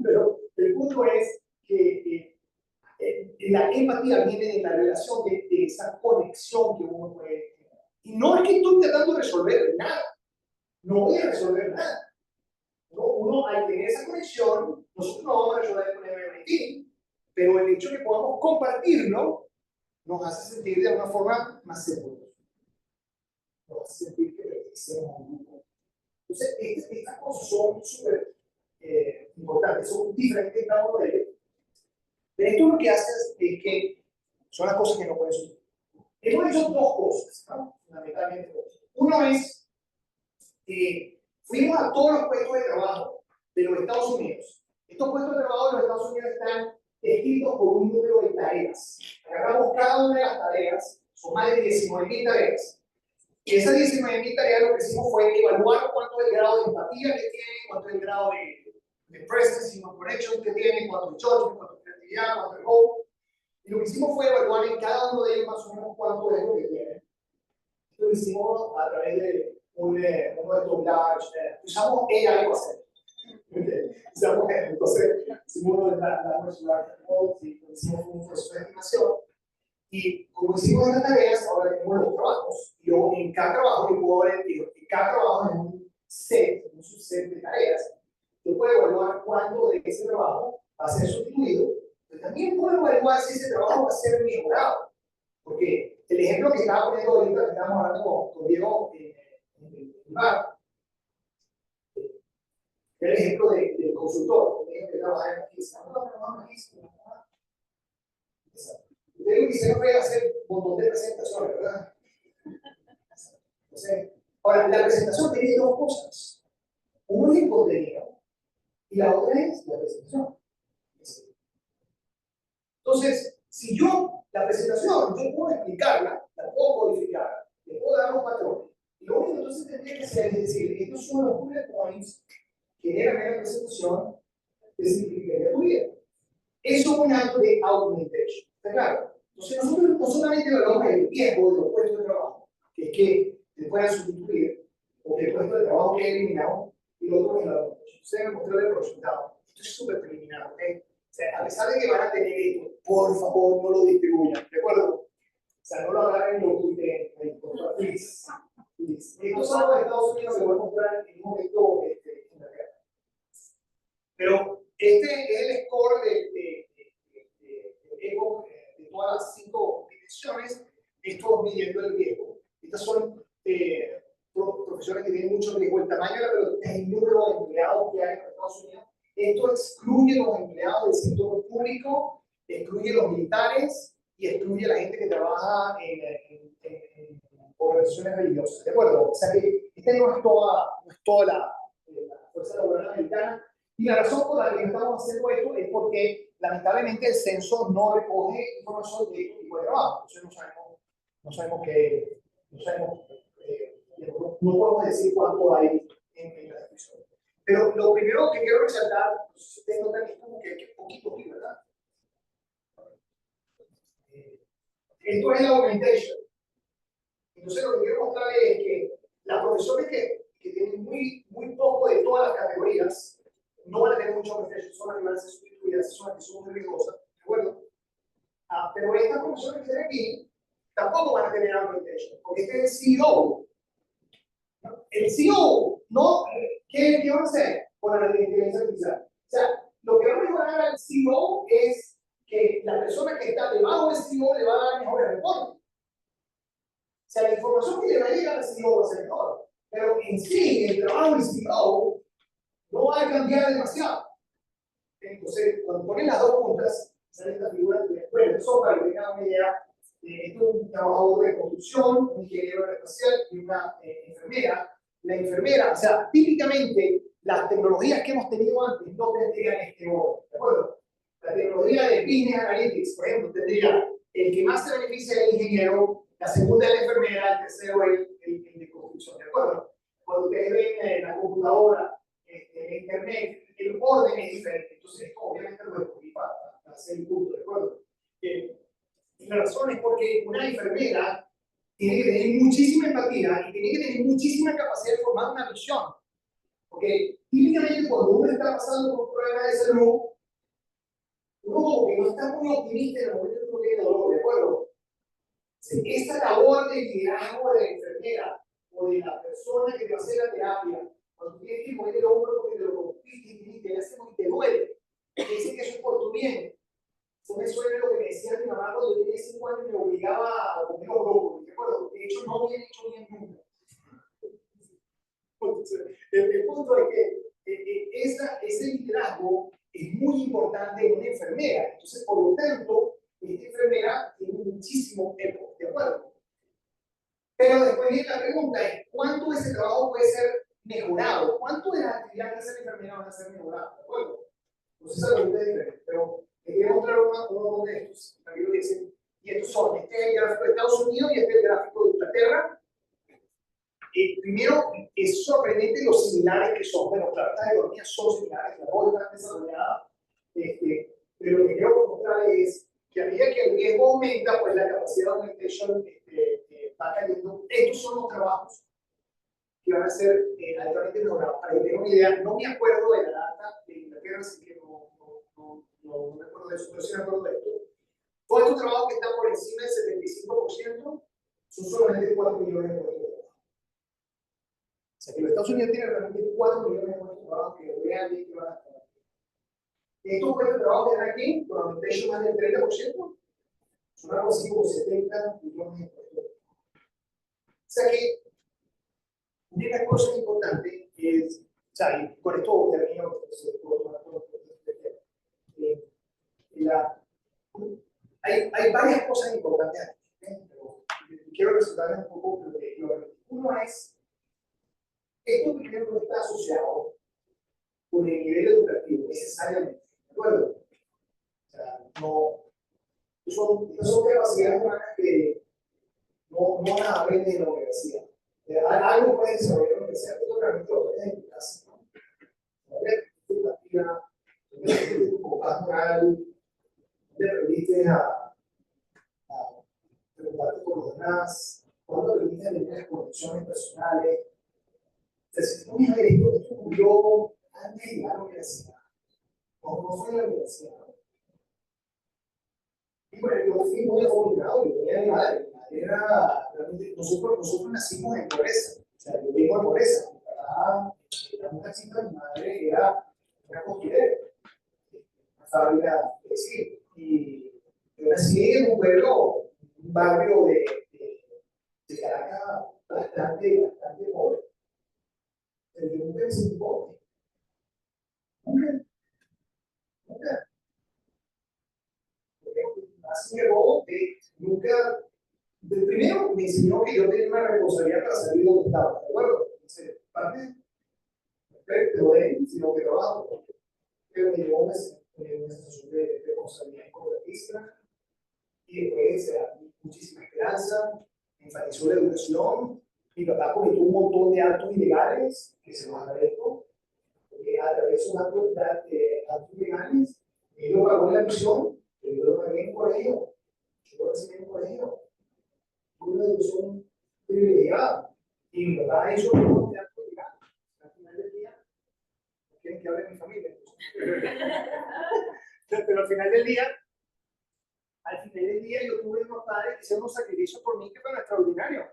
Pero el punto es que la empatía viene de la relación, de esa conexión que uno puede tener. Y no es que estoy tratando de resolver nada. No voy a resolver nada. Uno, al tener esa conexión, nosotros no vamos a resolver el problema de Haití, pero el hecho de que podamos compartirlo nos hace sentir de una forma más segura. Nos hace sentir que pertenecemos a un grupo. Entonces, estas cosas son súper importantes, son diferentes en cada uno de ellos. Pero esto lo que hace es que son las cosas que no pueden suceder. Hemos hecho dos cosas, ¿no? Fundamentalmente dos. Uno es, fuimos a todos los puestos de trabajo de los Estados Unidos. Estos puestos de trabajo de los Estados Unidos están escritos por un número de tareas. Agarramos cada una de las tareas, son más de 19.000 tareas. Y esas 19.000 tareas lo que hicimos fue evaluar cuánto es el grado de empatía que tiene, cuánto es el grado de presence y connection que tiene, cuánto es judgment, cuánto es creatividad, cuánto es hope. Y lo que hicimos fue evaluar en cada uno de ellos más o menos cuánto es lo que tiene. Esto lo hicimos a través de uno de estos large, usamos AI para hacerlo. Entonces, hicimos uno de las large y hicimos un proceso de estimación. Y como hicimos estas tareas, ahora tenemos los trabajos. Yo en cada trabajo, yo puedo ver que cada trabajo es un set, un subset de tareas. Yo puedo evaluar cuándo de ese trabajo va a ser sustituido. Pero también puedo evaluar si ese trabajo va a ser mejorado. Porque el ejemplo que estaba poniendo ahorita, que estábamos hablando con Diego en el bar, el ejemplo del consultor, que tiene que trabajar en la oficina. No trabajamos en la oficina. Ustedes lo que hicieron fue hacer un montón de presentaciones, ¿verdad? Entonces, ahora, la presentación tiene dos cosas. Uno es el contenido y la otra es la presentación. Entonces, si yo, la presentación, yo puedo explicarla, la puedo codificar, le puedo dar los patrones. Y lo único que entonces tendría que hacer es decir, estos son los bullet points que generan en la presentación que simplificaría tu vida. Eso es un acto de augmentation. ¿Está claro? Entonces, nosotros no solamente hablamos del riesgo de los puestos de trabajo, que es que te puedan sustituir, o que el puesto de trabajo quede eliminado, y lo otro es la augmentation. Ustedes me mostraron el resultado. Esto es súper preliminar, ¿ok? O sea, a pesar de que van a tener esto, por favor, no lo distribuyan, ¿de acuerdo? O sea, no lo agarren y lo tuiteen, por favor, please. Estos son los Estados Unidos que voy a mostrar en un momento en la guerra. Pero este es el score de ego de todas las 5 dimensiones. Esto midiendo el riesgo. Estas son profesiones que tienen mucho riesgo. El tamaño de la pelotita es el número de empleados que hay en los Estados Unidos. Esto excluye los empleados del sector público, excluye los militares y excluye a la gente que trabaja en organizaciones religiosas. ¿De acuerdo? O sea que esta no es toda la fuerza laboral americana. Y la razón por la que estamos haciendo esto es porque lamentablemente el censo no recoge información de este tipo de trabajo. Entonces no podemos decir cuánto hay en la descripción. Pero lo primero que quiero resaltar, si ustedes notan, es como que es poquito aquí, ¿verdad? Esto es la augmentation. Entonces lo que quiero mostrarles es que las profesiones que tienen muy poco de todas las categorías no van a tener mucho augmentation, son las que van a ser sustituidas, son las que son muy riesgosas, ¿de acuerdo? Pero estas profesiones que están aquí tampoco van a tener augmentation, porque este es el CEO. El CEO, ¿no? ¿Qué van a hacer con la inteligencia artificial? O sea, lo que va a mejorar al CEO es que la persona que está debajo del CEO le va a dar mejores reportes. O sea, la información que le va a llegar al CEO va a ser mejor. Pero en sí, el trabajo del CEO no va a cambiar demasiado. Entonces, cuando ponen las dos puntas, sale esta figura de, bueno, eso para que tengan una idea, esto es un trabajador de construcción, un ingeniero espacial y una enfermera. La enfermera, o sea, típicamente las tecnologías que hemos tenido antes no tendrían este orden, ¿de acuerdo? La tecnología de Business Analytics, por ejemplo, tendría el que más se beneficia del ingeniero, la segunda es la enfermera, el tercero es el de construcción, ¿de acuerdo? Cuando ustedes ven la computadora, internet, el orden es diferente. Entonces, esto obviamente lo escogí para hacer el punto, ¿de acuerdo? Y la razón es porque una enfermera tiene que tener muchísima empatía y tiene que tener muchísima capacidad de formar una visión. Porque típicamente cuando uno está pasando por un problema de salud, uno como que no está muy optimista en el momento que uno tiene dolor, ¿de acuerdo? Esta labor de liderazgo de la enfermera o de la persona que te va a hacer la terapia, cuando tienes que mover el hombro porque te lo rompiste y te hace y te duele, te dice que eso es por tu bien. Eso me suena lo que me decía mi mamá cuando yo tenía 5 años y me obligaba a comer los brócolis, ¿de acuerdo? De hecho, no había hecho bien nunca. Entonces, el punto es que ese liderazgo es muy importante en una enfermera. Entonces, por lo tanto, esta enfermera tiene muchísimo tiempo, ¿de acuerdo? Pero después viene la pregunta, es ¿cuánto de ese trabajo puede ser mejorado? ¿Cuánto de las actividades que hace la enfermera van a ser mejoradas? ¿De acuerdo? Entonces esa pregunta es diferente, pero les quiero mostrar uno de estos. Aquí lo dicen, y estos son, este es el gráfico de Estados Unidos y este es el gráfico de Inglaterra. Primero, es sorprendente lo similares que son. Bueno, claro, estas economías son similares, la otra está desarrollada. Pero lo que quiero mostrar es que a medida que el riesgo aumenta, pues la capacidad de augmentation va cayendo. Estos son los trabajos que van a ser altamente mejorados. Para que tengan una idea, no me acuerdo de la data de Inglaterra, así que no me acuerdo de eso, pero sí me acuerdo de esto. Todos estos trabajos que están por encima del 75% son solamente 4 millones de puestos de trabajo. O sea que los Estados Unidos tienen realmente 4 millones de puestos de trabajo que realmente van a estar. Estos puestos de trabajo que están aquí, con augmentation más del 30%, son algo así como 70 millones de puestos de trabajo. O sea que una de las cosas importantes es, o sea, y con esto termino, hay varias cosas importantes aquí, pero quiero resaltar un poco lo que uno es, esto primero no está asociado con el nivel educativo necesariamente, ¿de acuerdo? O sea, no son capacidades humanas que no van a aprender en la universidad. Algo puede desarrollar en la universidad, pero realmente lo puedes en tu casa, ¿no? Tu empatía, tu vocacional, te aprendiste a preguntarte por los demás, cuando aprendiste a tener conexiones personales. Entonces, si tú me dices, esto ocurrió antes de llegar a la universidad, no fue en la universidad. Y bueno, yo fui muy afortunado, yo tenía a mi madre. Era, realmente, nosotros nacimos en pobreza, o sea, yo vengo de pobreza. Mi papá era un taxista, mi madre era una costurera, una fábrica de decir. Y yo nací en un pueblo, un barrio de Caracas bastante pobre. Pero yo nunca me sentí pobre. Nunca. Así que nunca. Primero me enseñó que yo tenía una responsabilidad para salir de donde estaba, ¿de acuerdo? Entonces, parte, perfecto, sino que trabajo, pero me llevó una sensación de responsabilidad corporativa y después muchísima esperanza, enfatizó la educación. Mi papá cometió un montón de actos ilegales que se los agradezco, porque a través de esos actos ilegales, él lo pagó en la prisión, pero yo lo pagué en colegio, yo lo recibí en colegio. Una educación privilegiada. Y mi papá hizo un montón de actos ilegales. Al final del día, no quieren que hable de mi familia. Pero al final del día, yo tuve unos padres que hicieron un sacrificio por mí que fueron extraordinarios.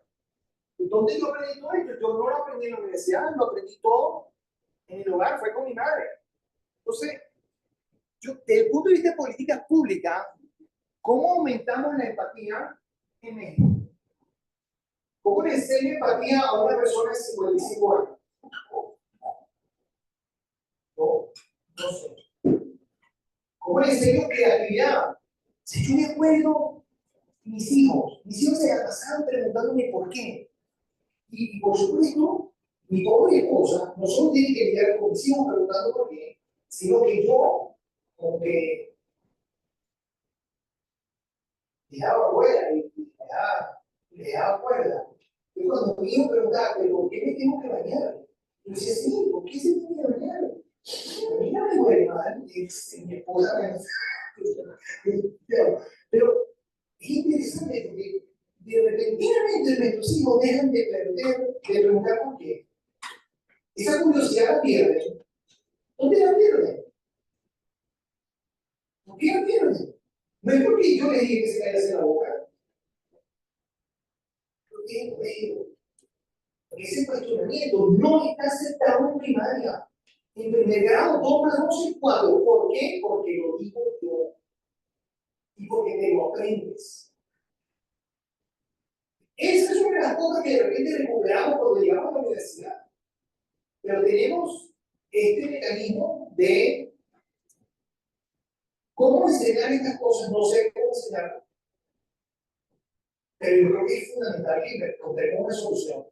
¿Dónde yo aprendí todo esto? Yo no lo aprendí en la universidad, lo aprendí todo en el hogar, fue con mi madre. Entonces, desde el punto de vista de políticas públicas, ¿cómo aumentamos la empatía en México? ¿Cómo le enseño empatía a una persona de 55 años? No sé. ¿Cómo le enseño creatividad? Si yo me acuerdo, mis hijos se la pasaban preguntándome por qué. Y por supuesto, mi pobre esposa no solo tiene que lidiar con mis hijos preguntando por qué, sino que yo, como que le daba cuerda y le daba cuerda. Y cuando mi hijo preguntaba, ¿pero por qué me tengo que bañar? Yo decía, sí, ¿por qué se tiene que bañar? A mí no me duele mal, mi esposa me pero es interesante porque de repentinamente nuestros hijos dejan de preguntar por qué. Esa curiosidad la pierden. ¿Dónde la pierden? ¿Por qué la pierden? No es porque yo les dije que se callase la boca. Porque ese cuestionamiento no está aceptado en primaria. En primer grado, 2 más 2 es 4. ¿Por qué? Porque lo digo yo. Y porque te lo aprendes. Esa es una de las cosas que de repente recuperamos cuando llegamos a la universidad. Pero tenemos este mecanismo de cómo enseñar estas cosas, no sé cómo enseñarlas, pero yo creo que es fundamental que encontremos una solución.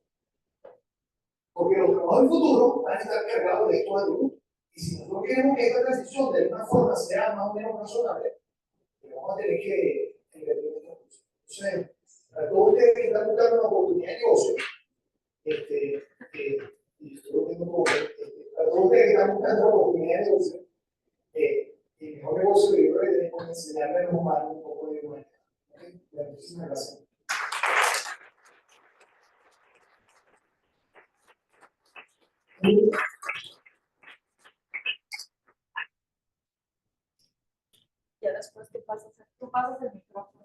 Porque los trabajos del futuro van a estar cargados de estos atributos. Y si nosotros queremos que esta transición de alguna forma sea más o menos razonable, vamos a tener que invertir en estas cosas. Entonces, para todos ustedes que están buscando una oportunidad de negocio, y yo lo tengo como, para todos ustedes que están buscando una oportunidad de negocio, el mejor negocio que yo creo que tenemos que enseñarle a los humanos un poco de humanidad. ¿Okay? Muchísimas gracias. Ya después tú pasas el micrófono.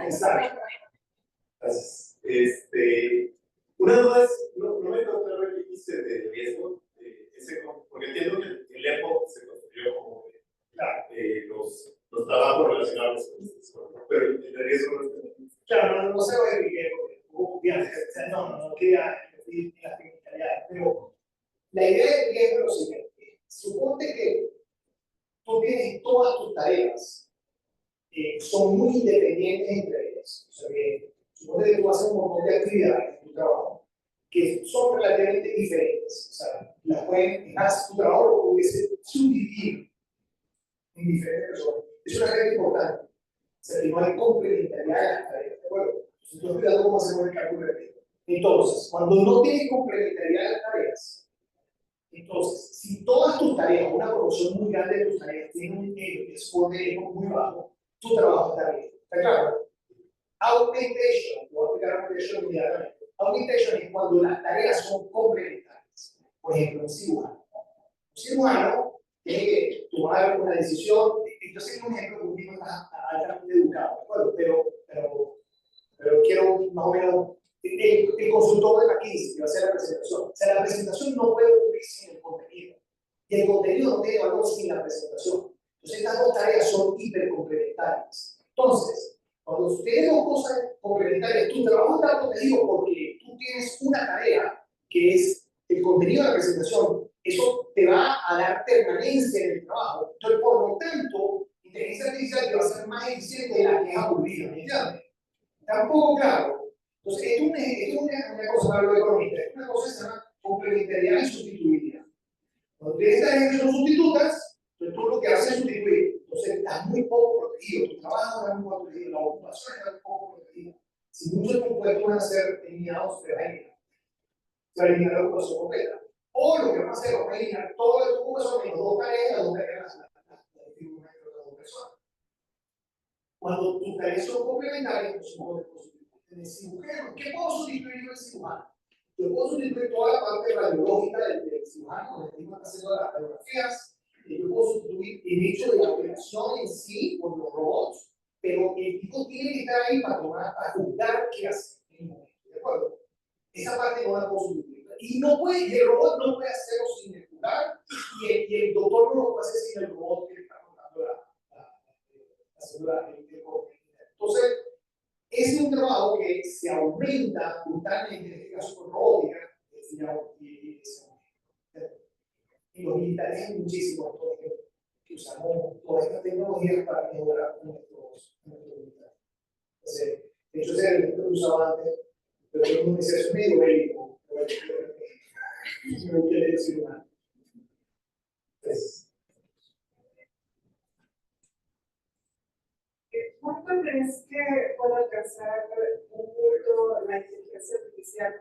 Exacto. Gracias. Una duda es, no me contaron lo que dijiste del riesgo, porque entiendo que el EPO se construyó como los trabajos relacionados con esto, pero el riesgo no es. Claro, no se va a ir no quería decir las technicalidades, pero la idea del riesgo es lo siguiente. Suponte que tú tienes todas tus tareas, son muy independientes entre ellas. O sea que suponte que tú haces un montón de actividades en tu trabajo que son relativamente diferentes. O sea, tu trabajo lo pudiese subdividir en diferentes personas. Es una regla importante. O sea, que no hay complementariedad de las tareas, ¿de acuerdo? Entonces, yo estoy dando cómo hacemos el cálculo de riesgo. Entonces, cuando no tienes complementariedad de las tareas, entonces, si todas tus tareas, una proporción muy grande de tus tareas, tienen un score de riesgo muy bajo, tu trabajo está bien. ¿Está claro? Augmentation, voy a explicar augmentation inmediatamente. Augmentation es cuando las tareas son complementarias. Por ejemplo, un cirujano. Un cirujano tiene que tomar una decisión. Yo sé que es un ejemplo que un tipo está altamente educado, ¿de acuerdo? Pero quiero más o menos. El consultor de McKinsey que va a hacer la presentación. O sea, la presentación no puede ocurrir sin el contenido. Y el contenido no tiene valor sin la presentación. Entonces, estas dos tareas son hipercomplementarias. Entonces, cuando tienes dos cosas complementarias, tu trabajo está protegido porque tú tienes una tarea que es el contenido de la presentación. Eso te va a dar permanencia en el trabajo. Entonces, por lo tanto, inteligencia artificial te va a ser más eficiente de la que es aburrida. ¿Me entiendes? Está un poco claro. Entonces, esto es una cosa para los economistas. Una cosa que se llama complementariedad y sustituibilidad. Cuando tienes tareas que son sustitutas, entonces tú lo que haces es sustituir. Entonces, estás muy poco protegido. Tu trabajo está muy poco protegido. La ocupación está muy poco protegida. Si muchos de tus puestos van a ser eliminados, se va a eliminar la ocupación completa. O lo que van a hacer, van a eliminar todo de tu ocupación menos dos tareas, las dos tareas las distribuyen entre las dos personas. Cuando tus tareas son complementarias, pues no puedes sustituir. En el cirujano, ¿qué puedo sustituir yo en cirujano? Yo puedo sustituir toda la parte radiológica del cirujano, donde el tipo está haciendo las radiografías. Yo puedo sustituir el hecho de la operación en sí por los robots, pero el tipo tiene que estar ahí para juzgar qué hace en el momento. ¿De acuerdo? Esa parte no la puedo sustituir. Y el robot no puede hacerlo sin el jugar, y el doctor no lo puede hacer sin el robot que le está contando la célula del corte. Entonces, ese es un trabajo que se aumenta brutalmente, en este caso con robótica, y los militares hay muchísimos que usamos todas estas tecnologías para mejorar nuestros militares. Entonces, de hecho, ese era el ejemplo que usaba antes, pero es un exceso medio bélico, no quiere decir nada. ¿Cuánto crees que puede alcanzar un punto la inteligencia artificial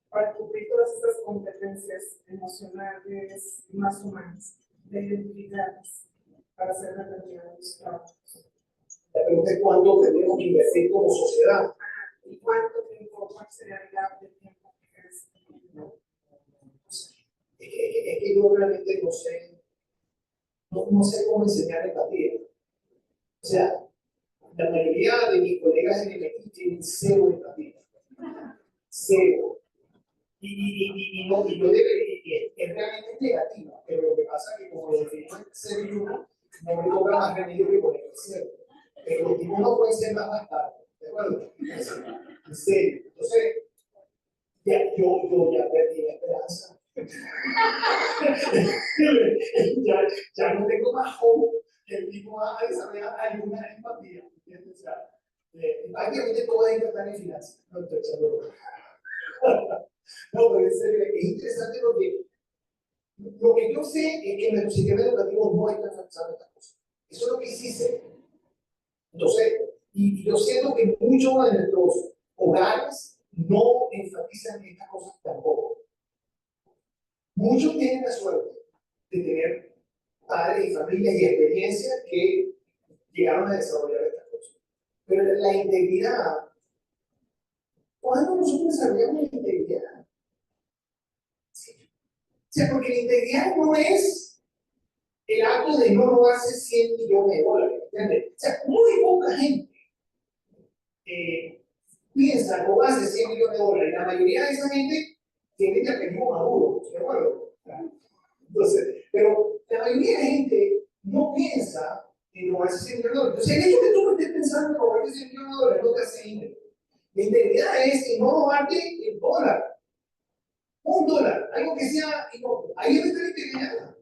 para cumplir todas estas competencias emocionales y más humanas, de identidades, para hacer determinados trabajos? La pregunta es cuánto tenemos que invertir como sociedad. ¿Y cuánto tiempo, cuál sería el gap de tiempo que crees? Es que yo realmente no sé cómo enseñar empatía. O sea, la mayoría de mis colegas en el equipo tienen cero empatía. Cero. Y es realmente negativa, pero lo que pasa es que como lo definimos en ser uno, no me toca más remedio que poner el cero. Pero los tipos no pueden ser más bastardos, ¿de acuerdo? En serio. Entonces, yo ya perdí la esperanza. ya no tengo más hope que el tipo va a desarrollar alguna empatía, ¿entiendes? O sea, prácticamente todo es tratar en finanzas, no estoy echando broma. No, pero en serio, es interesante porque lo que yo sé es que nuestro sistema educativo no está enfatizando estas cosas. Eso es lo que sí sé. Entonces, y yo siento que muchos de nuestros hogares no enfatizan estas cosas tampoco. Muchos tienen la suerte de tener padres y familias y experiencias que llegaron a desarrollar estas cosas. Pero la integridad, ¿cuándo nosotros desarrollamos la integridad? Sí. O sea, porque la integridad no es el acto de no robarse 100 millones de dólares. ¿Entiendes? O sea, muy poca gente piensa robarse 100 millones de dólares. La mayoría de esa gente tiene que apellido Maduro, ¿de acuerdo? Entonces, pero la mayoría de gente no piensa en robarse 100 millones de dólares. Entonces, el hecho que tú no estés pensando en robarte 100 millones de dólares no te hace íntegro. La integridad es en no robarte el dólar. $1, algo que sea innocuo. Ahí debe estar la integridad. O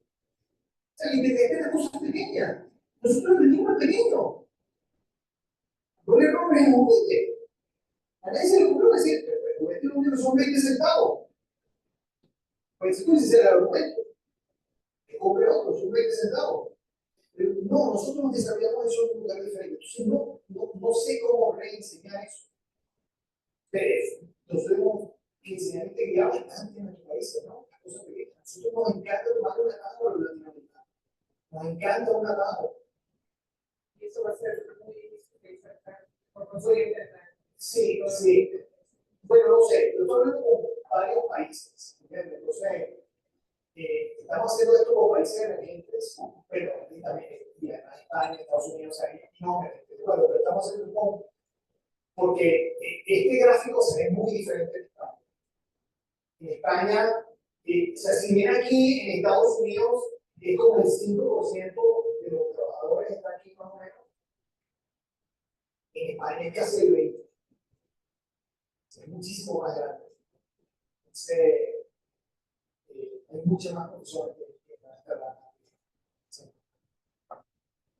sea, la integridad es de cosas pequeñas. Nosotros venimos pequeños. No le robes el juguete. A nadie se le ocurrió decir, el juguete número son 20 centavos. Pues si tú dices el argumento, que compre otro, son 20 centavos. Pero no, nosotros desarrollamos eso en un lugar diferente. Entonces no sé cómo reenseñar eso. Pero nosotros hemos enseñado integridad bastante en nuestros países, ¿no? Las cosas pequeñas. A nosotros nos encanta tomar un atajo a los latinoamericanos. Nos encanta un atajo. Y eso va a ser muy difícil de insertar, por no soy internet. Sí, sí. Bueno, no sé, yo estoy hablando con varios países, ¿entiendes? Entonces, estamos haciendo esto con países emergentes, pero también España, Estados Unidos, ahí no, pero estamos haciendo con, porque este gráfico se ve muy diferente en España. En España, o sea, si bien aquí en Estados Unidos es como el 5% de los trabajadores está aquí más o menos, en España es casi el 20%. Es muchísimo más grande. Entonces, hay muchas más personas que van a estar hablando.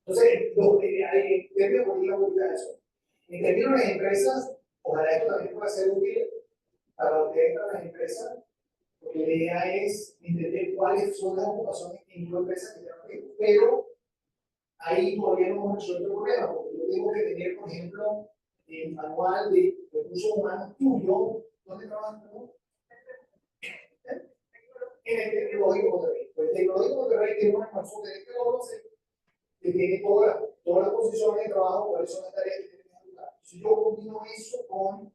Entonces, en términos de eso, en términos de las empresas, ojalá esto también pueda ser útil para ustedes, para las empresas, porque la idea es entender cuáles son las ocupaciones en una empresa que tengan riesgo. Pero ahí todavía no hemos resuelto el problema, porque yo tengo que tener, por ejemplo, el manual de recursos humanos tuyo. ¿Dónde trabajas tú? En el Tecnológico Monterrey. Pues el Tecnológico Monterrey tiene una enfoque de este que tiene todas las posiciones de trabajo, cuáles son las tareas que tienen que ejecutar. Si yo combino eso con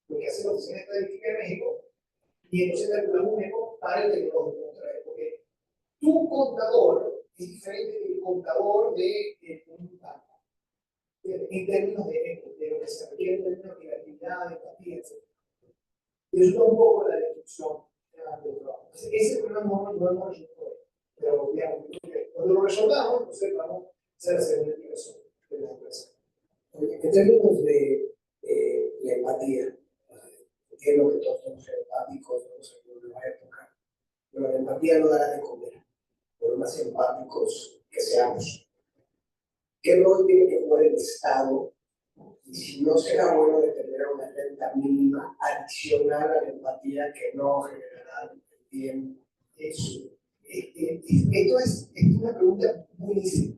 lo que hace la Oficina Estadística de México, y entonces calculamos un eco para el Tecnológico Monterrey, porque tu contador es diferente del contador de un banco, en términos de eco, de lo que se requiere en términos de creatividad, de empatía, etc. Y eso es un poco la descripción del trabajo. Entonces, ese problema no lo hemos resuelto, pero digamos, cuando lo resolvamos, entonces vamos a hacer la segunda explicación de la empresa. En términos de la empatía, entiendo que todos somos empáticos, no sé cómo me vaya a tocar, pero la empatía no dará de comer, por más empáticos que seamos. ¿Qué rol tiene que jugar el Estado? Y si no será bueno de tener una renta mínima adicional a la empatía que no generará el bien eso. Esto es una pregunta buenísima.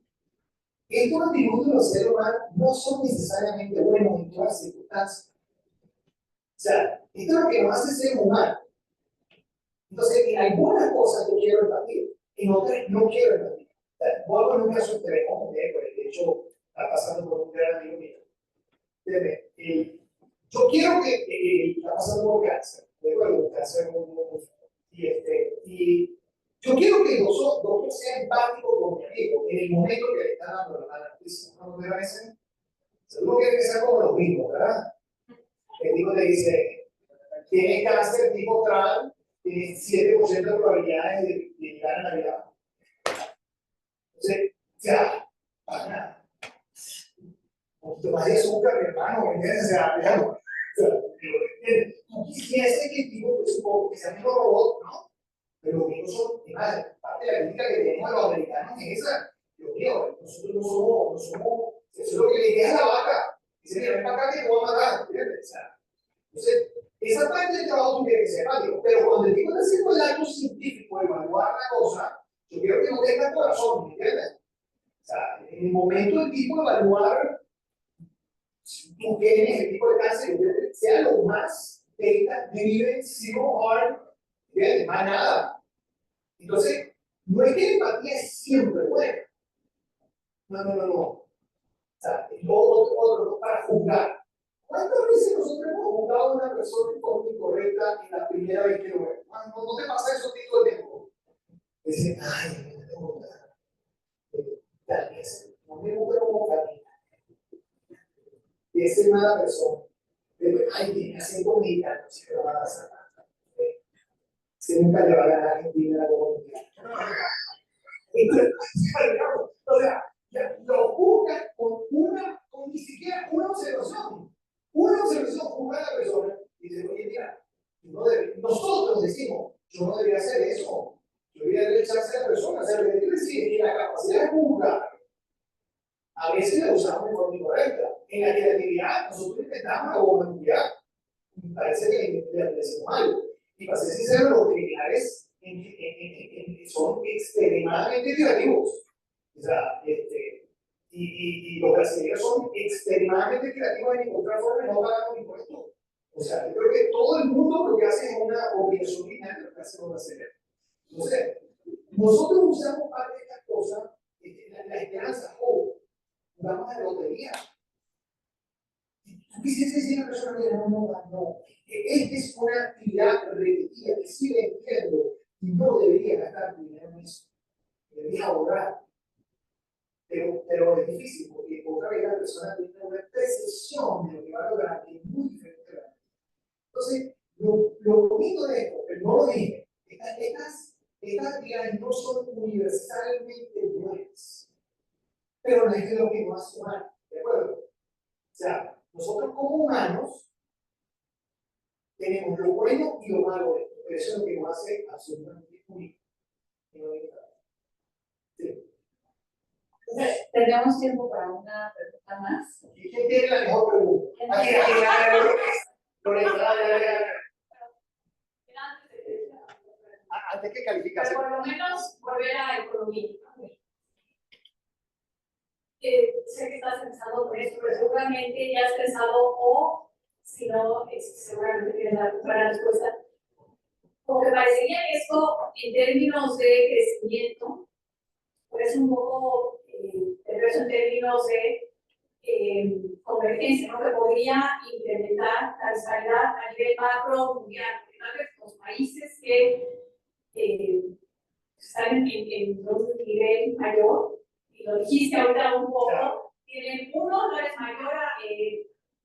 Estos atributos de los seres humanos no son necesariamente buenos en todas las circunstancias. O sea, esto es lo que nos hace ser humanos. Entonces, en algunas cosas yo quiero empatía, en otras no quiero empatía. O sea, voy a poner un caso extremo, de hecho, está pasando por un gran amigo mío. Yo quiero que está pasando por cáncer, de acuerdo, un cáncer muy fuerte. Y yo quiero que los doctor sea empático con mi amigo en el momento que le están dando la noticia. ¿No me parecen? Seguro que empezar como los mismos, ¿verdad? El tipo te dice, tiene cáncer tipo TRAL, tiene 7% de probabilidades de llegar a Navidad. Entonces, ya, para nada. Un poquito más de azúcar, mi hermano, ¿me entiendes? O sea, digamos, tú quisiese que el tipo, que sea un robot, ¿no? Pero los gringos son, además, parte de la crítica que tenemos a los americanos es esa. Dios mío, nosotros no somos, eso es lo que le dije a la vaca. Dice, mira, ven para acá que te voy a matar, ¿entiendes? O sea, entonces, esa parte del trabajo tiene que ser empático, pero cuando el tipo está haciendo el acto científico de evaluar la cosa, yo quiero que no tenga corazón, ¿me entiendes? O sea, en el momento del tipo de evaluar tú tienes el tipo de cáncer, yo quiero que sea lo más data driven, zero harm, ¿entiendes? Más nada. Entonces, no es que la empatía es siempre buena. No. O sea, es otro para juzgar. ¿Cuántas veces nosotros hemos juzgado a una persona de forma incorrecta en la primera vez que lo vemos? No te pasa eso a ti todo el tiempo. Dicen, ay, no tengo nada. No me gusta como camina. Y esa es mala persona. Ay, tiene acento mexicano, si te lo van a hacer. Si nunca le va a ganar a Argentina la comunidad. O sea, lo juzgan con ni siquiera una observación. Una observación juzga a la persona y dice, oye, mira, nosotros decimos, yo no debería hacer eso. Yo debería rechazar a la persona. O sea, lo que quiero decir es que la capacidad de juzgar a veces la usamos de forma incorrecta. En la creatividad, nosotros intentamos la bomba nuclear. Me parece que le decimos mal. Y para ser sincero, los criminales son extremadamente creativos. O sea, y los brasileños son extremadamente creativos en encontrar formas de no pagar un impuesto. O sea, yo creo que todo el mundo lo que hace es una obligación binaria lo que hacen los brasileños. Entonces, nosotros usamos parte de estas cosas, la esperanza, jugamos a la lotería. ¿Tú quisieras decir a una persona que no? Esta es una actividad repetida que sí la entiendo y no debería gastar tu dinero en eso. Debería ahorrar. Pero es difícil porque otra vez la persona tiene una precisión de lo que va a lograr que es muy diferente de la. Entonces, lo bonito de esto, pero no lo dije, estas actividades no son universalmente buenas, pero no es lo que nos hace humano, ¿de acuerdo? O sea, nosotros como humanos tenemos lo bueno y lo malo de esto, pero eso es lo que nos hace absolutamente únicos. Sí. Tenemos tiempo para una pregunta más. ¿Y quién tiene la mejor pregunta? Antes que calificación. Pero por lo menos volver a economía. Sé que estás pensando por esto, pero seguramente ya has pensado, o si no, seguramente tienes la buena respuesta. Como que parecería que esto, en términos de crecimiento, pues un poco perverso en términos de convergencia, ¿no? Que podría incrementar la disparidad a nivel macro mundial. Tal vez los países que están en un nivel mayor, y lo dijiste ahorita un poco, tienen no es mayor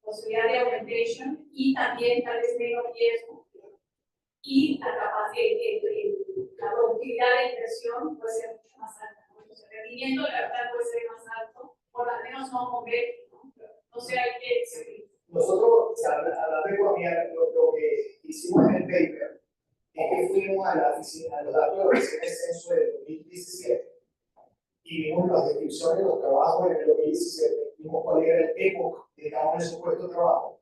posibilidad de augmentation y también tal vez menos riesgo. Y la capacidad, la productividad de inversión puede ser mucho más alta. ¿No? Entonces, el rendimiento, la verdad, puede ser más alto, por lo menos no completo. No sé, hay que seguir. Nosotros, hablando de economía, lo que hicimos en el paper es que fuimos a la oficina, a los datos de la oficina de censo de 2017 y vimos las descripciones de los trabajos en el 2017, vimos cuál era el época de cada uno de esos puestos de trabajo.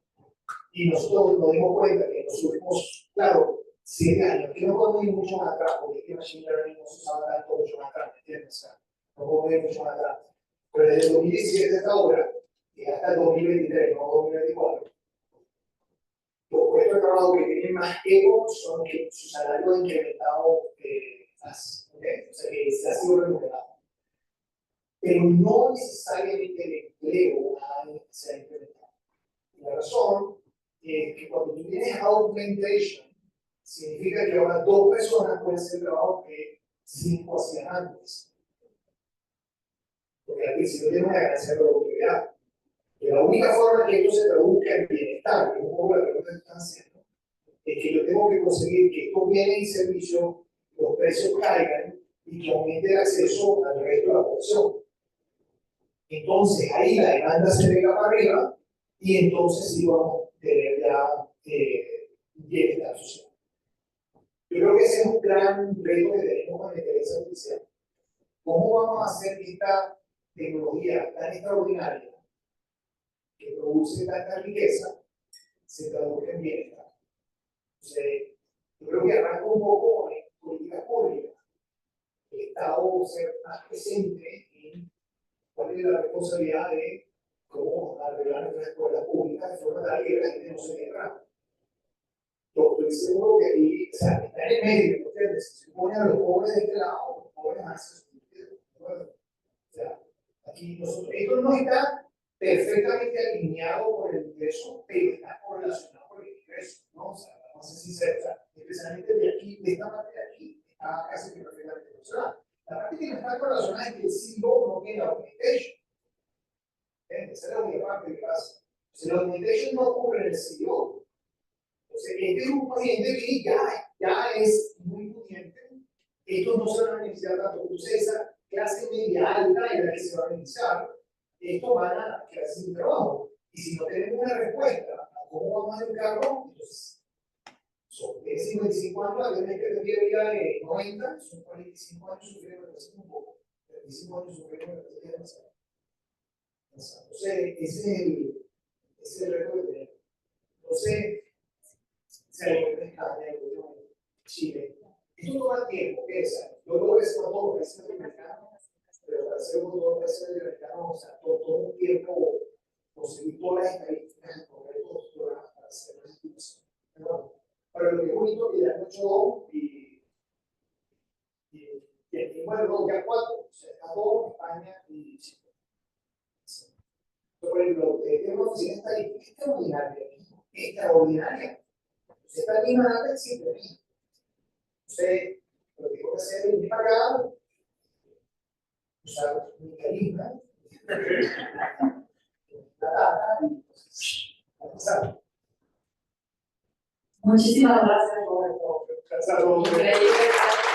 Y nosotros nos dimos cuenta que en los últimos, claro, 7 años, que no podemos ir mucho más atrás, porque este machine learning no se usaba tanto mucho más atrás, ¿me entiendes? O sea, no podemos ir mucho más atrás. Pero desde el 2017 hasta ahora, y hasta el 2023, no 2024, los puestos de trabajo que tienen más ego son los que su salario ha incrementado más, ¿okay? O sea, que se ha sido remunerado. Pero no necesariamente el empleo se ha incrementado. Y la razón es que cuando tú tienes augmentation, significa que ahora 2 personas pueden hacer trabajo que 5 hacían antes. Porque al principio tiene una ganancia de productividad. Y la única forma que esto se traduzca en bienestar, que es un poco la pregunta que están haciendo, es que yo tengo que conseguir que estos bienes y servicios, los precios caigan y que aumente el acceso al resto de la población. Entonces ahí la demanda se venga para arriba y entonces sí vamos a tener ya bienestar social. Yo creo que ese es un gran reto que tenemos con la inteligencia artificial. ¿Cómo vamos a hacer esta tecnología tan extraordinaria que produce tanta riqueza se traduzca en bienestar? Entonces, yo creo que arranca un poco en políticas públicas. El Estado ser más presente en cuál es la responsabilidad de cómo arreglar nuestras escuelas públicas de forma tal que la gente no se pierda. Yo estoy seguro que ahí, o sea, está en el medio, ¿entiendes? Si se pone a los pobres de este lado, los pobres hacen su sentido, ¿de acuerdo? O sea, aquí nosotros, esto no está perfectamente alineado con el ingreso, pero está correlacionado con el ingreso, ¿no? O sea, vamos a ser sinceros, o sea, especialmente de aquí, de esta parte de aquí, está casi que perfectamente correlacionada. La parte que no está correlacionada es que el CEO no tiene augmentation. Esa es la única parte que pasa. Si la augmentation no ocurre en el CEO, entonces, este grupo de gente que ya es muy pudiente, estos no se van a beneficiar tanto. Entonces, esa clase media alta es la que se va a beneficiar, estos van a quedarse sin trabajo. Y si no tenemos una respuesta a cómo vamos a educarlo, entonces, son de 55 años, la gente que tendría vida de 90, son 45 años sufriendo un poco, 35 años sufriendo demasiado. Entonces, ese es el reto que tenemos. Entonces, se recuerda en España, en Chile. Esto toma tiempo, ¿qué es? Yo lo voy a hacer con todos los países latinoamericanos, pero para hacer con todos los países latinoamericanos, o sea, todo un tiempo conseguir todas las estadísticas, correr todos los programas para hacer las estimaciones. Pero lo que es bonito que ya han hecho dos y bueno, no, ya cuatro, o sea, está dos, España y Chile. Por ejemplo, tiene una oficina estadística extraordinaria. Esta misma data existe. Entonces, lo que tengo que hacer es ir para acá, usar mi carisma, la data y pasar. Muchísimas gracias. Gracias a todos. Increíble.